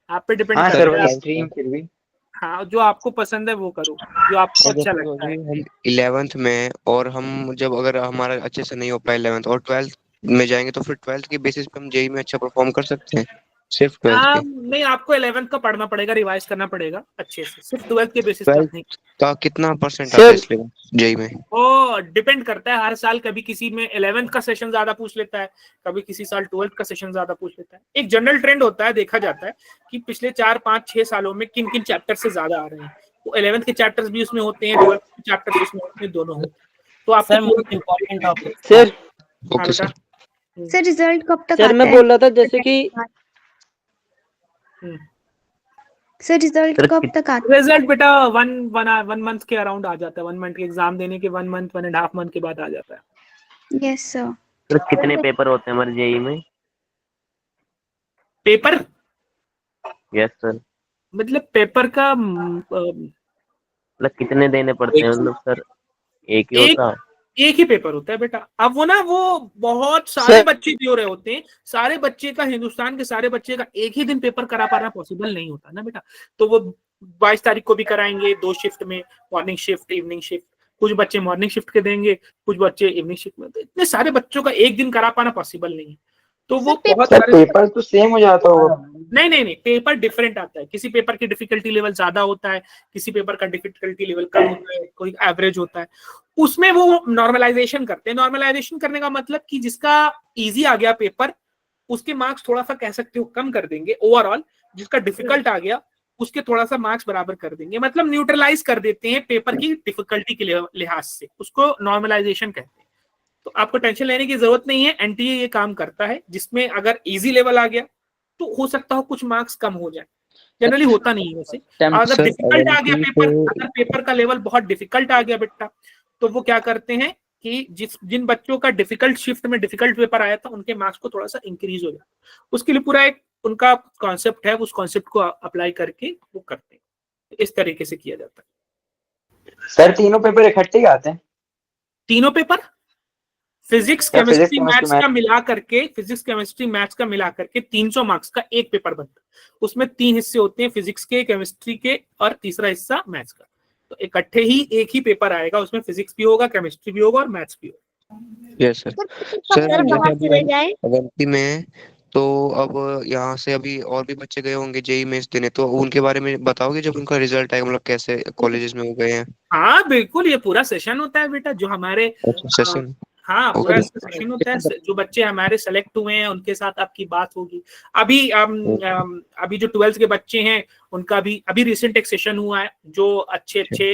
आप पे डिपेंड हाँ करता सर है। स्ट्रीम फिर भी हाँ जो आपको पसंद है वो करो, जो आपको अच्छा लगता है। हम 11th में और हम जब अगर हमारा अच्छे से नहीं हो पाए 11th और 12th में जाएंगे तो फिर 12th के बेसिस पे हम जेईई में अच्छा परफॉर्म कर सकते हैं, सिर्फ 12th के? नहीं, आपको 11th का पढ़ना पड़ेगा, रिवाइज करना पड़ेगा अच्छे से, सिर्फ 12th के बेसिस पे नहीं। का कितना परसेंट आता है इसलिए जेईई में? वो डिपेंड करता है हर साल, कभी किसी में 11th का सेशन ज्यादा पूछ लेता है, कभी किसी साल 12th का सेशन ज्यादा पूछ लेता है। एक जनरल ट्रेंड होता है, देखा जाता है कि पिछले 4, 5, 6 सालों में किन किन चैप्टर से ज्यादा आ रहे हैं। तो 11th के चैप्टर्स भी उसमें होते हैं, 12th के चैप्टर्स उसमें होते हैं, दोनों होते हैं। तो आपको sir important topic sir okay sir. Sir result कब तक सर मैं बोल रहा था जैसे कि सर रिजल्ट कब तक आता है? रिजल्ट बेटा वन मंथ के अराउंड आ जाता है। 1 मंथ के एग्जाम देने के 1 मंथ 1.5 मंथ के बाद आ जाता है। Yes sir. सर कितने पेपर होते हैं हमारे जेईई में? पेपर? Yes sir. मतलब पेपर का मतलब कितने देने पड़ते हैं? मतलब सर एक ही होता है? एक ही पेपर होता है बेटा। अब वो बहुत सारे बच्चे दे रहे होते हैं, सारे बच्चे का, हिंदुस्तान के सारे बच्चे का एक ही दिन पेपर करा पाना पॉसिबल नहीं होता ना बेटा। तो वो 22 तारीख को भी कराएंगे 2 शिफ्ट में, मॉर्निंग शिफ्ट, इवनिंग शिफ्ट। कुछ बच्चे मॉर्निंग शिफ्ट के देंगे, कुछ बच्चे इवनिंग शिफ्ट में। तो इतने सारे बच्चों का एक दिन करा पाना पॉसिबल नहीं है। तो वो बहुत सर सारे पेपर तो सेम हो जाता होगा। नहीं नहीं नहीं, पेपर डिफरेंट आता है। किसी पेपर की डिफिकल्टी लेवल ज्यादा होता है, किसी पेपर का डिफिकल्टी लेवल कम होता है, कोई एवरेज होता है। उसमें वो नॉर्मलाइजेशन करते हैं। नॉर्मलाइजेशन करने का मतलब कि जिसका इजी आ गया पेपर, उसके मार्क्स थोड़ा सा कह सकते हो कम कर देंगे ओवरऑल। जिसका डिफिकल्ट आ गया उसके थोड़ा सा मार्क्स बराबर कर देंगे, मतलब न्यूट्रलाइज कर देते हैं पेपर की डिफिकल्टी के लिहाज से। उसको नॉर्मलाइजेशन कहते हैं। तो आपको टेंशन लेने की जरूरत नहीं है। एनटीए ये काम करता है, जिसमें अगर इजी लेवल आ गया तो हो सकता हो कुछ मार्क्स कम हो जाए। जनरली होता नहीं है वैसे। अगर डिफिकल्ट आ गया पेपर, अगर पेपर का लेवल बहुत डिफिकल्ट आ गया बेटा, तो वो क्या करते हैं कि जिन बच्चों का डिफिकल्ट शिफ्ट में डिफिकल्ट पेपर आया था, उनके मार्क्स को थोड़ा सा इंक्रीज हो जाए। उसके लिए पूरा एक उनका कॉन्सेप्ट है, उस कॉन्सेप्ट को अप्लाई करके वो करते हैं। इस तरीके से किया जाता है। सर तीनों पेपर इकट्ठे आते हैं? तीनों पेपर फिजिक्स या फिजिक्स केमिस्ट्री केमिस्ट्री मैथ्स का मिला करके, फिजिक्स केमिस्ट्री मैथ्स का मिला करके 300 मार्क्स का एक पेपर बनता है। उसमें 3 हिस्से होते हैं, फिजिक्स के, केमिस्ट्री के और तीसरा हिस्सा मैथ्स का। तो इकट्ठे ही एक ही पेपर आएगा, उसमें फिजिक्स भी होगा, केमिस्ट्री भी होगा और मैथ्स भी होगा। Yes sir. सर जैसे अभी अवंती में है, तो अब यहाँ से अभी और भी बच्चे गए होंगे जेई मेंस देने, तो उनके बारे में बताओगे जब उनका रिजल्ट आएगा, मतलब कैसे कॉलेजेस में वो गए हैं? हाँ बिल्कुल, ये पूरा सेशन होता है बेटा जो हमारे सेशन। हाँ पूरा सेशन होता है। जो बच्चे हमारे सेलेक्ट हुए हैं उनके साथ आपकी बात होगी। अभी अभी जो 12th के बच्चे हैं उनका भी अभी रिसेंट एक सेशन हुआ है। जो अच्छे अच्छे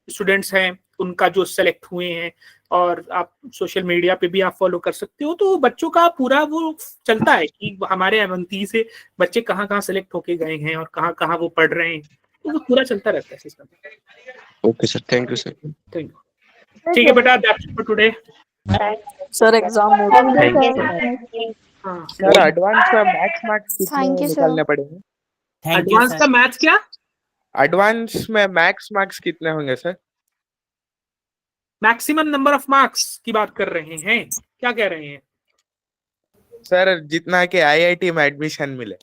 स्टूडेंट्स हैं उनका जो सेलेक्ट हुए हैं, और आप सोशल मीडिया पे भी आप फॉलो कर सकते हो। तो बच्चों का पूरा वो चलता है कि हमारे अवंती से बच्चे कहाँ कहाँ सेलेक्ट होके गए हैं और कहाँ कहाँ वो पढ़ रहे हैं। तो वो पूरा चलता रहता है system. Okay sir, thank you sir. Thank you. ठीक है बेटा, that's it for today. Sir exam mode sir advance का मैथ्स मार्क्स Thank कितने you, sir. निकालने पड़ेंगे? एडवांस का मैथ्स क्या? एडवांस में मैक्स मार्क्स कितने होंगे sir? Maximum number of marks की बात कर रहे हैं, क्या कह रहे हैं? सर जितना कि आईआईटी में एडमिशन मिले।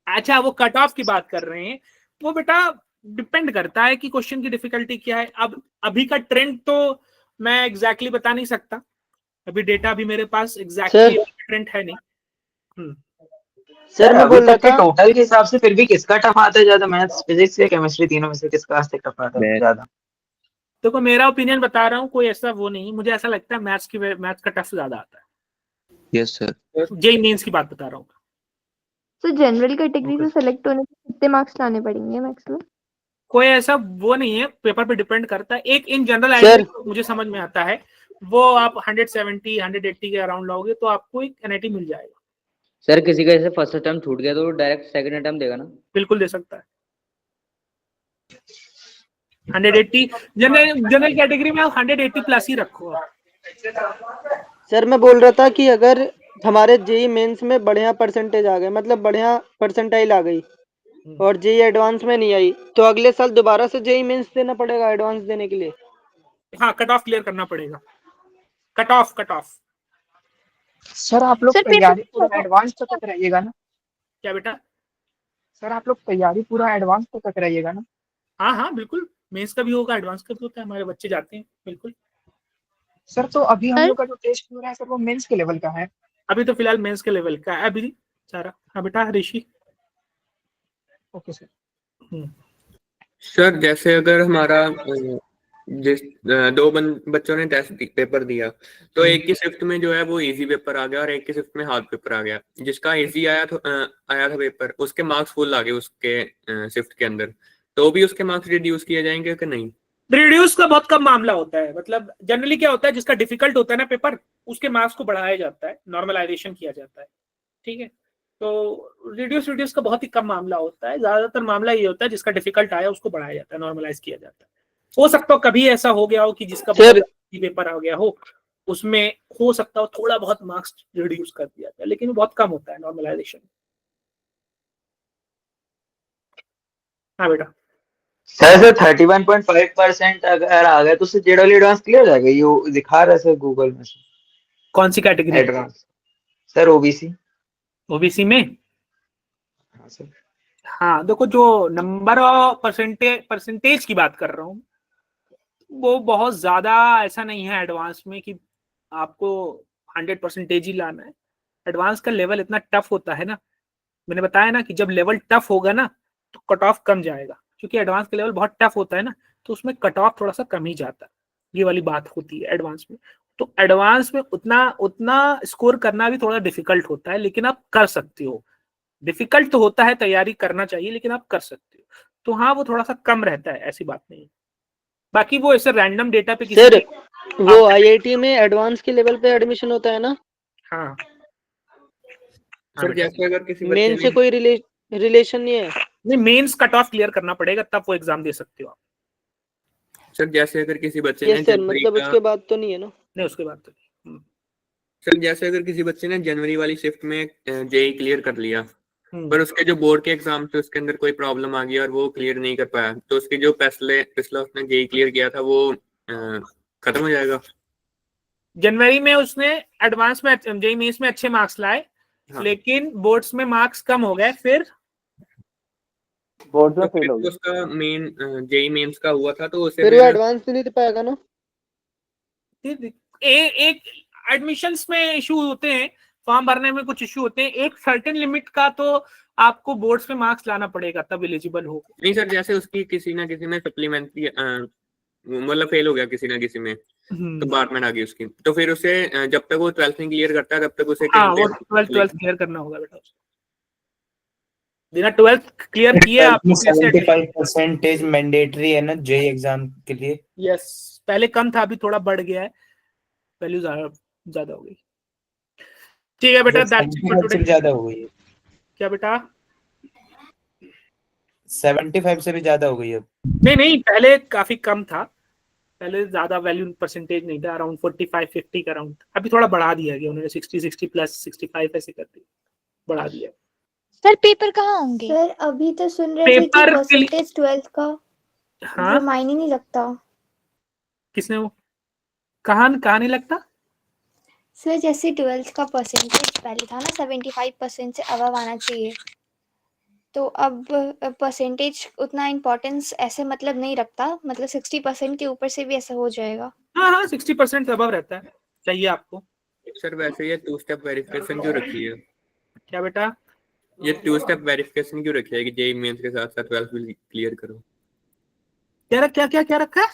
अच्छा, वो कट ऑफ की बात कर रहे हैं। वो बेटा डिपेंड करता है कि क्वेश्चन की डिफिकल्टी क्या है। अब अभी का ट्रेंड तो मैं एग्जैक्टली बता नहीं सकता, अभी डेटा भी मेरे पास एग्जैक्टली ट्रेंड है नहीं। सर मैं बोल रहा था टोटल के हिसाब से फिर भी किसका टफ आता है ज्यादा? मैथ्स, फिजिक्स या केमिस्ट्री, तीनों में से किसका आज तक टफ आता है ज्यादा? देखो मेरा ओपिनियन बता रहा हूँ, कोई ऐसा वो नहीं, मुझे ऐसा लगता है मैथ्स का टफ ज्यादा आता है। Yes sir. जेई मेंस की बात बता रहा हूँ। तो जनरल कैटेगरी से सेलेक्ट होने के कितने मार्क्स लाने पड़ेंगे मैक्सिमम? कोई ऐसा वो नहीं है, पेपर पे डिपेंड करता है। एक इन जनरल आइडिया मुझे समझ में आता है, वो आप 170 180 के अराउंड लाओगे तो आपको एक एनआईटी मिल जाएगा। सर किसी का जैसे फर्स्ट अटेम्प्ट छूट गया तो डायरेक्ट सेकंड अटेम्प्ट देगा ना? बिल्कुल दे सकता है। 180 जनरल कैटेगरी में आप 180 प्लस ही रखो। सर मैं बोल रहा था कि अगर हमारे जेई मेंस में बढ़िया परसेंटेज आ गए, मतलब बढ़िया परसेंटाइल आ गई और जेई एडवांस में नहीं आई, तो अगले साल दोबारा से जेई मेंस देना पड़ेगा एडवांस देने के लिए? हाँ, कट ऑफ क्लियर करना पड़ेगा। Cut off. सर आप लोग तैयारी पूरा एडवांस तक रहिएगा ना? क्या बेटा? सर आप लोग तैयारी पूरा एडवांस तक रहिएगा ना? हाँ बिल्कुल, मेंस का भी होगा, एडवांस का भी होता है, हमारे बच्चे जाते हैं बिल्कुल। सर तो अभी हम लोग का जो टेस्ट हो रहा है सर वो मेंस के लेवल का है? अभी तो फिलहाल मेंस के लेवल का है अभी सारा। हाँ बेटा ऋषि। Okay sir. सर जैसे अगर हमारा जिस दो बच्चों ने टेस्ट पेपर दिया, तो एक की शिफ्ट में जो है वो इजी पेपर आ गया और एक की शिफ्ट में हार्ड पेपर आ गया। जिसका इजी आया था पेपर, उसके मार्क्स फुल आ गए उसके शिफ्ट के अंदर, तो भी उसके मार्क्स रिड्यूस किए जाएंगे कि नहीं? रिड्यूस का बहुत कम मामला होता है। मतलब जनरली क्या होता है, जिसका डिफिकल्ट होता है ना पेपर, उसके मार्क्स को बढ़ाया जाता है, नॉर्मलाइजेशन किया जाता है। ठीक है, तो रिड्यूस का बहुत ही कम मामला होता है। ज्यादातर मामला ये होता है जिसका डिफिकल्ट आया उसको बढ़ाया जाता है, नॉर्मलाइज किया जाता है। हो सकता हो कभी ऐसा हो गया हो कि जिसका पेपर आ गया हो, उसमें हो सकता हो थोड़ा बहुत मार्क्स रिड्यूस कर दिया जाए, लेकिन बहुत कम होता है नॉर्मलाइजेशन। हाँ बेटा। सर 31.5% अगर आ गया तो उससे जेडब्ल्यू एडवांस क्लियर हो जाएगा? ये दिखा रहा है सर गूगल में। कौन सी कैटेगरी? एडवांस सर ओबीसी में। हाँ सर। हाँ देखो, जो नंबर ऑफ परसेंटेज की बात कर रहा हूँ, वो बहुत ज्यादा ऐसा नहीं है एडवांस में कि आपको 100% ही लाना है। एडवांस का लेवल इतना टफ होता है ना, मैंने बताया ना कि जब लेवल टफ होगा ना तो कट ऑफ कम जाएगा, क्योंकि एडवांस का लेवल बहुत टफ होता है ना, तो उसमें कट ऑफ थोड़ा सा कम ही जाता है। ये वाली बात होती है एडवांस में। तो एडवांस में उतना स्कोर करना भी थोड़ा डिफिकल्ट होता है, लेकिन आप कर सकते हो। डिफिकल्ट तो होता है, तैयारी करना चाहिए, लेकिन आप कर सकते हो। तो हाँ, वो थोड़ा सा कम रहता है, ऐसी बात नहीं है। बाकी वो ऐसे रैंडम डेटा पे किसी सर वो आईआईटी में एडवांस के लेवल पे एडमिशन होता है ना? हाँ सर जैसे अगर किसी मेन से कोई रिलेशन नहीं है? नहीं, मेंस कट ऑफ क्लियर करना पड़ेगा, तब वो एग्जाम दे सकते हो आप। सर जैसे अगर किसी बच्चे यस ने सर, मतलब उसके बाद तो नहीं है ना? नहीं, उसके बाद तो नहीं। सर जैसे अगर किसी बच्चे ने जनवरी वाली शिफ्ट में जेई क्लियर कर लिया, पर उसके जो बोर्ड के एग्जाम थे उसके अंदर कोई प्रॉब्लम आ गई और वो क्लियर नहीं कर पाया, तो उसकी जो पिछला उसने जेई क्लियर किया था वो खत्म हो जाएगा। जनवरी में उसने एडवांस में जेई मेंस में अच्छे मार्क्स लाए, लेकिन बोर्ड्स में मार्क्स कम हो गए, फिर बोर्ड में फेल हो गया। उसका मेन जेई मेंस का हुआ था, तो उसे फिर वो एडवांस नहीं दे पाएगा ना? एक एडमिशंस में इशू होते हैं, फॉर्म भरने में कुछ इशू होते हैं, एक सर्टेन लिमिट का तो आपको बोर्ड्स में मार्क्स लाना पड़ेगा तब एलिजिबल हो। नहीं सर, जैसे उसकी किसी ना किसी में सप्लीमेंट्री मतलब फेल हो गया किसी ना किसी में, कंपार्टमेंट आ गई उसकी, तो फिर उसे जब तक वो 12th नहीं क्लियर करता है तब तक उसे हाँ, वो 12th क्लियर करना होगा बेटा। बिना 12th क्लियर किए आपको 75% मैंडेटरी है ना जेई एग्जाम के लिए। यस, पहले कम था, अभी थोड़ा बढ़ गया है, वैल्यू ज्यादा हो गई। ठीक है बेटा, ज्यादा हो गई है क्या बेटा? 75 से भी ज्यादा हो गई है। नहीं, पहले काफी कम था, पहले ज्यादा वैल्यू परसेंटेज नहीं था, अराउंड 45-50 का अराउंड। अभी थोड़ा बढ़ा दिया गया उन्होंने, 60 प्लस 65 ऐसे कर दिया, बढ़ा दिया। सर पेपर कहाँ होंगे? सर अभी तो सुन रहे थे कि परसेंटेज 12th का हाँ, मायने नहीं लगता। किसने वो कहाँ नहीं लगता? सर जैसे 12th का परसेंटेज पहले था ना 75% से अबव आना चाहिए, तो अब परसेंटेज उतना इम्पोर्टेंस ऐसे मतलब नहीं रखता, मतलब 60% के ऊपर से भी ऐसा हो जाएगा। हाँ, 60% अबव रहता है, चाहिए आपको। सर वैसे ये 2 स्टेप वेरिफिकेशन क्यों रखी है? क्या बेटा? ये 2 स्टेप वेरिफिकेशन क्यों रखी है कि जेई मेंस के साथ साथ 12th भी क्लियर करो? क्या रखा है?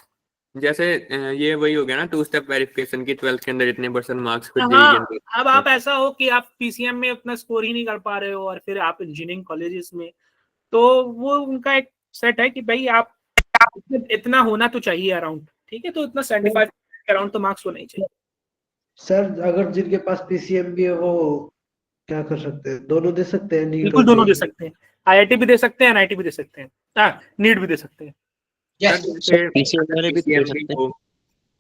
जैसे ये वही हो गया ना 2 स्टेप वेरिफिकेशन की 12th के अंदर इतने % मार्क्स फिर जेई हाँ, के अंदर। अब आप ऐसा हो कि आप पीसीएम में उतना स्कोर ही नहीं कर पा रहे हो और फिर आप इंजीनियरिंग कॉलेजेस में, तो वो उनका एक सेट है कि भाई आप इतना होना तो चाहिए अराउंड, ठीक है, तो इतना 75 अराउंड तो मार्क्स होना ही चाहिए। सर अगर जिनके पास पीसीएम भी है वो क्या कर सकते हैं? दोनों दे सकते हैं? नीट बिल्कुल दोनों दे सकते हैं, आईआईटी भी दे सकते हैं, एनआईटी भी दे सकते हैं, नीट भी दे सकते हैं।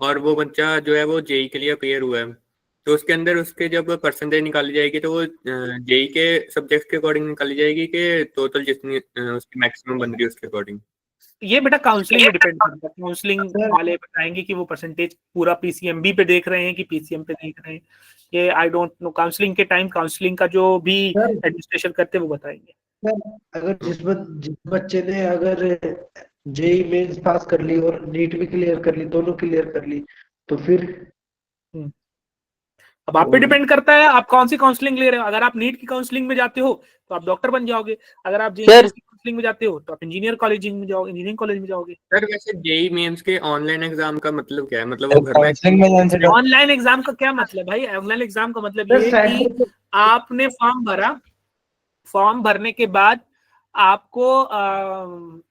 और वो बच्चा जो है वो जेई के लिए अपेयर हुआ है, तो उसके अंदर उसके जब परसेंटेज निकाली जाएगी तो वो जेई के सब्जेक्ट के अकॉर्डिंग निकाली जाएगी कि टोटल जितनी उसकी मैक्सिमम बन रही है उसके अकॉर्डिंग? ये बेटा काउंसलिंग में डिपेंड करता है, काउंसलिंग वाले बताएंगे कि वो परसेंटेज पूरा पीसीएमबी पे देख रहे हैं कि पीसीएम पे देख रहे हैं, ये आई डोंट नो। काउंसलिंग के टाइम काउंसलिंग का जो भी एडमिनिस्ट्रेशन करते हैं वो बताएंगे। अगर जिस बच्चे ने अगर जेई मेंस पास कर ली और नीट भी क्लियर कर ली, दोनों क्लियर कर ली, तो फिर अब आप पे डिपेंड करता है आप कौन सी काउंसलिंग ले रहे हो। अगर आप नीट की काउंसलिंग में जाते हो तो आप डॉक्टर बन जाओगे, अगर आप जेई की काउंसलिंग में जाते हो तो आप इंजीनियरिंग कॉलेज में जाओगे। सर वैसे जेई मेंस के ऑनलाइन एग्जाम का मतलब क्या है? मतलब वो घर में ऑनलाइन एग्जाम का क्या मतलब भाई? ऑनलाइन एग्जाम का मतलब ये है कि आपने फॉर्म भरा, फॉर्म भरने के बाद आपको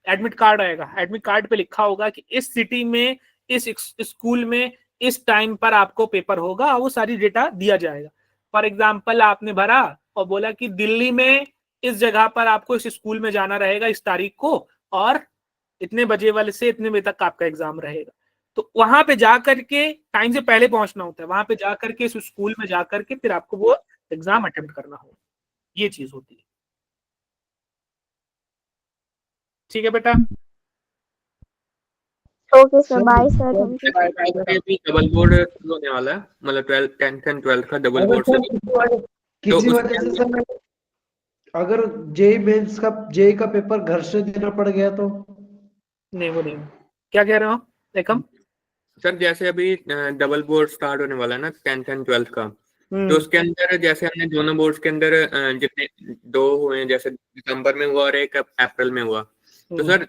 एडमिट कार्ड आएगा, एडमिट कार्ड पे लिखा होगा कि इस सिटी में इस स्कूल में इस टाइम पर आपको पेपर होगा, वो सारी डेटा दिया जाएगा। फॉर एग्जाम्पल आपने भरा और बोला कि दिल्ली में इस जगह पर आपको इस स्कूल में जाना रहेगा इस तारीख को, और इतने बजे वाले से इतने बजे तक आपका एग्जाम रहेगा, तो वहां पे जाकर के टाइम से पहले पहुंचना होता है, वहां पे जाकर के इस स्कूल में जाकर के फिर आपको वो एग्जाम अटेम्प्ट करना होगा, ये चीज होती है। ठीक है बेटा? Okay sir, bye sir, thank you. Double board होने वाला है, मतलब 10th एंड 12th का डबल बोर्ड से किसी वजह से सर अगर जेई मेंस का जेई का पेपर घर से देना पड़ गया तो? नहीं, वो नहीं। क्या कह रहे हो एकम? सर जैसे अभी डबल बोर्ड स्टार्ट होने वाला है ना 10th एंड 12th का, तो उसके अंदर जैसे हमने दोनों बोर्ड्स के अंदर जितने 2 हुए हैं, जैसे दिसंबर में हुआ और एक अप्रैल में हुआ, तो सर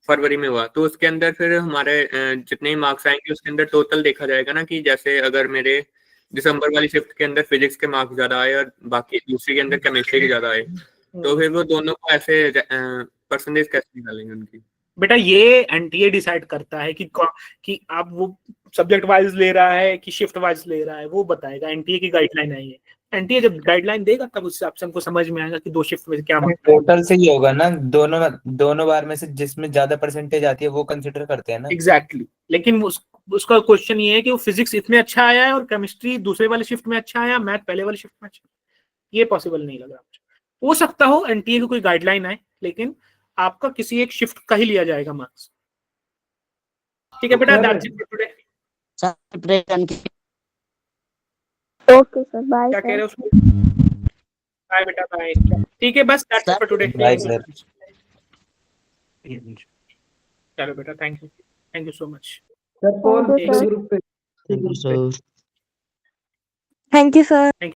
फरवरी में हुआ, तो उसके अंदर फिर हमारे जितने ही मार्क्स आएंगे उसके अंदर टोटल देखा जाएगा ना, कि जैसे अगर मेरे दिसंबर वाली शिफ्ट के अंदर फिजिक्स के मार्क्स ज्यादा आए और बाकी दूसरी के अंदर केमिस्ट्री के ज्यादा आए, तो फिर वो दोनों को ऐसे परसेंटेज कैसे निकालेंगे उनकी? बेटा ये एनटीए डिसाइड करता है कि आप वो सब्जेक्ट वाइज ले रहा है कि शिफ्ट वाइज ले रहा है, वो बताएगा। एनटीए की गाइडलाइन है ये। एनटीए जब गाइडलाइन देगा तब उस हिसाब से हमको समझ में आएगा कि 2 शिफ्ट में क्या मांगता है। टोटल से ही होगा ना, दोनों बार में से जिसमें ज्यादा परसेंटेज आती है वो कंसिडर करते हैं ना। एग्जैक्टली। लेकिन उसका क्वेश्चन ये है कि वो फिजिक्स इसमें अच्छा आया है और केमिस्ट्री दूसरे वाले शिफ्ट में अच्छा आया, मैथ पहले वाले शिफ्ट में अच्छा, ये पॉसिबल नहीं लग रहा मुझे। हो सकता हो एनटीए की कोई गाइडलाइन आए, लेकिन आपका किसी एक शिफ्ट का ही लिया जाएगा मार्क्स। ठीक है बेटा, that's it for today. Okay sir, bye क्या कह रहे सर। हो? बाय बेटा, बाय। ठीक है, बस that's it for today. Bye sir. चलो बेटा, thank you so much. Sir कौन Thank you, sir. ग्रुप पे? Thank you sir.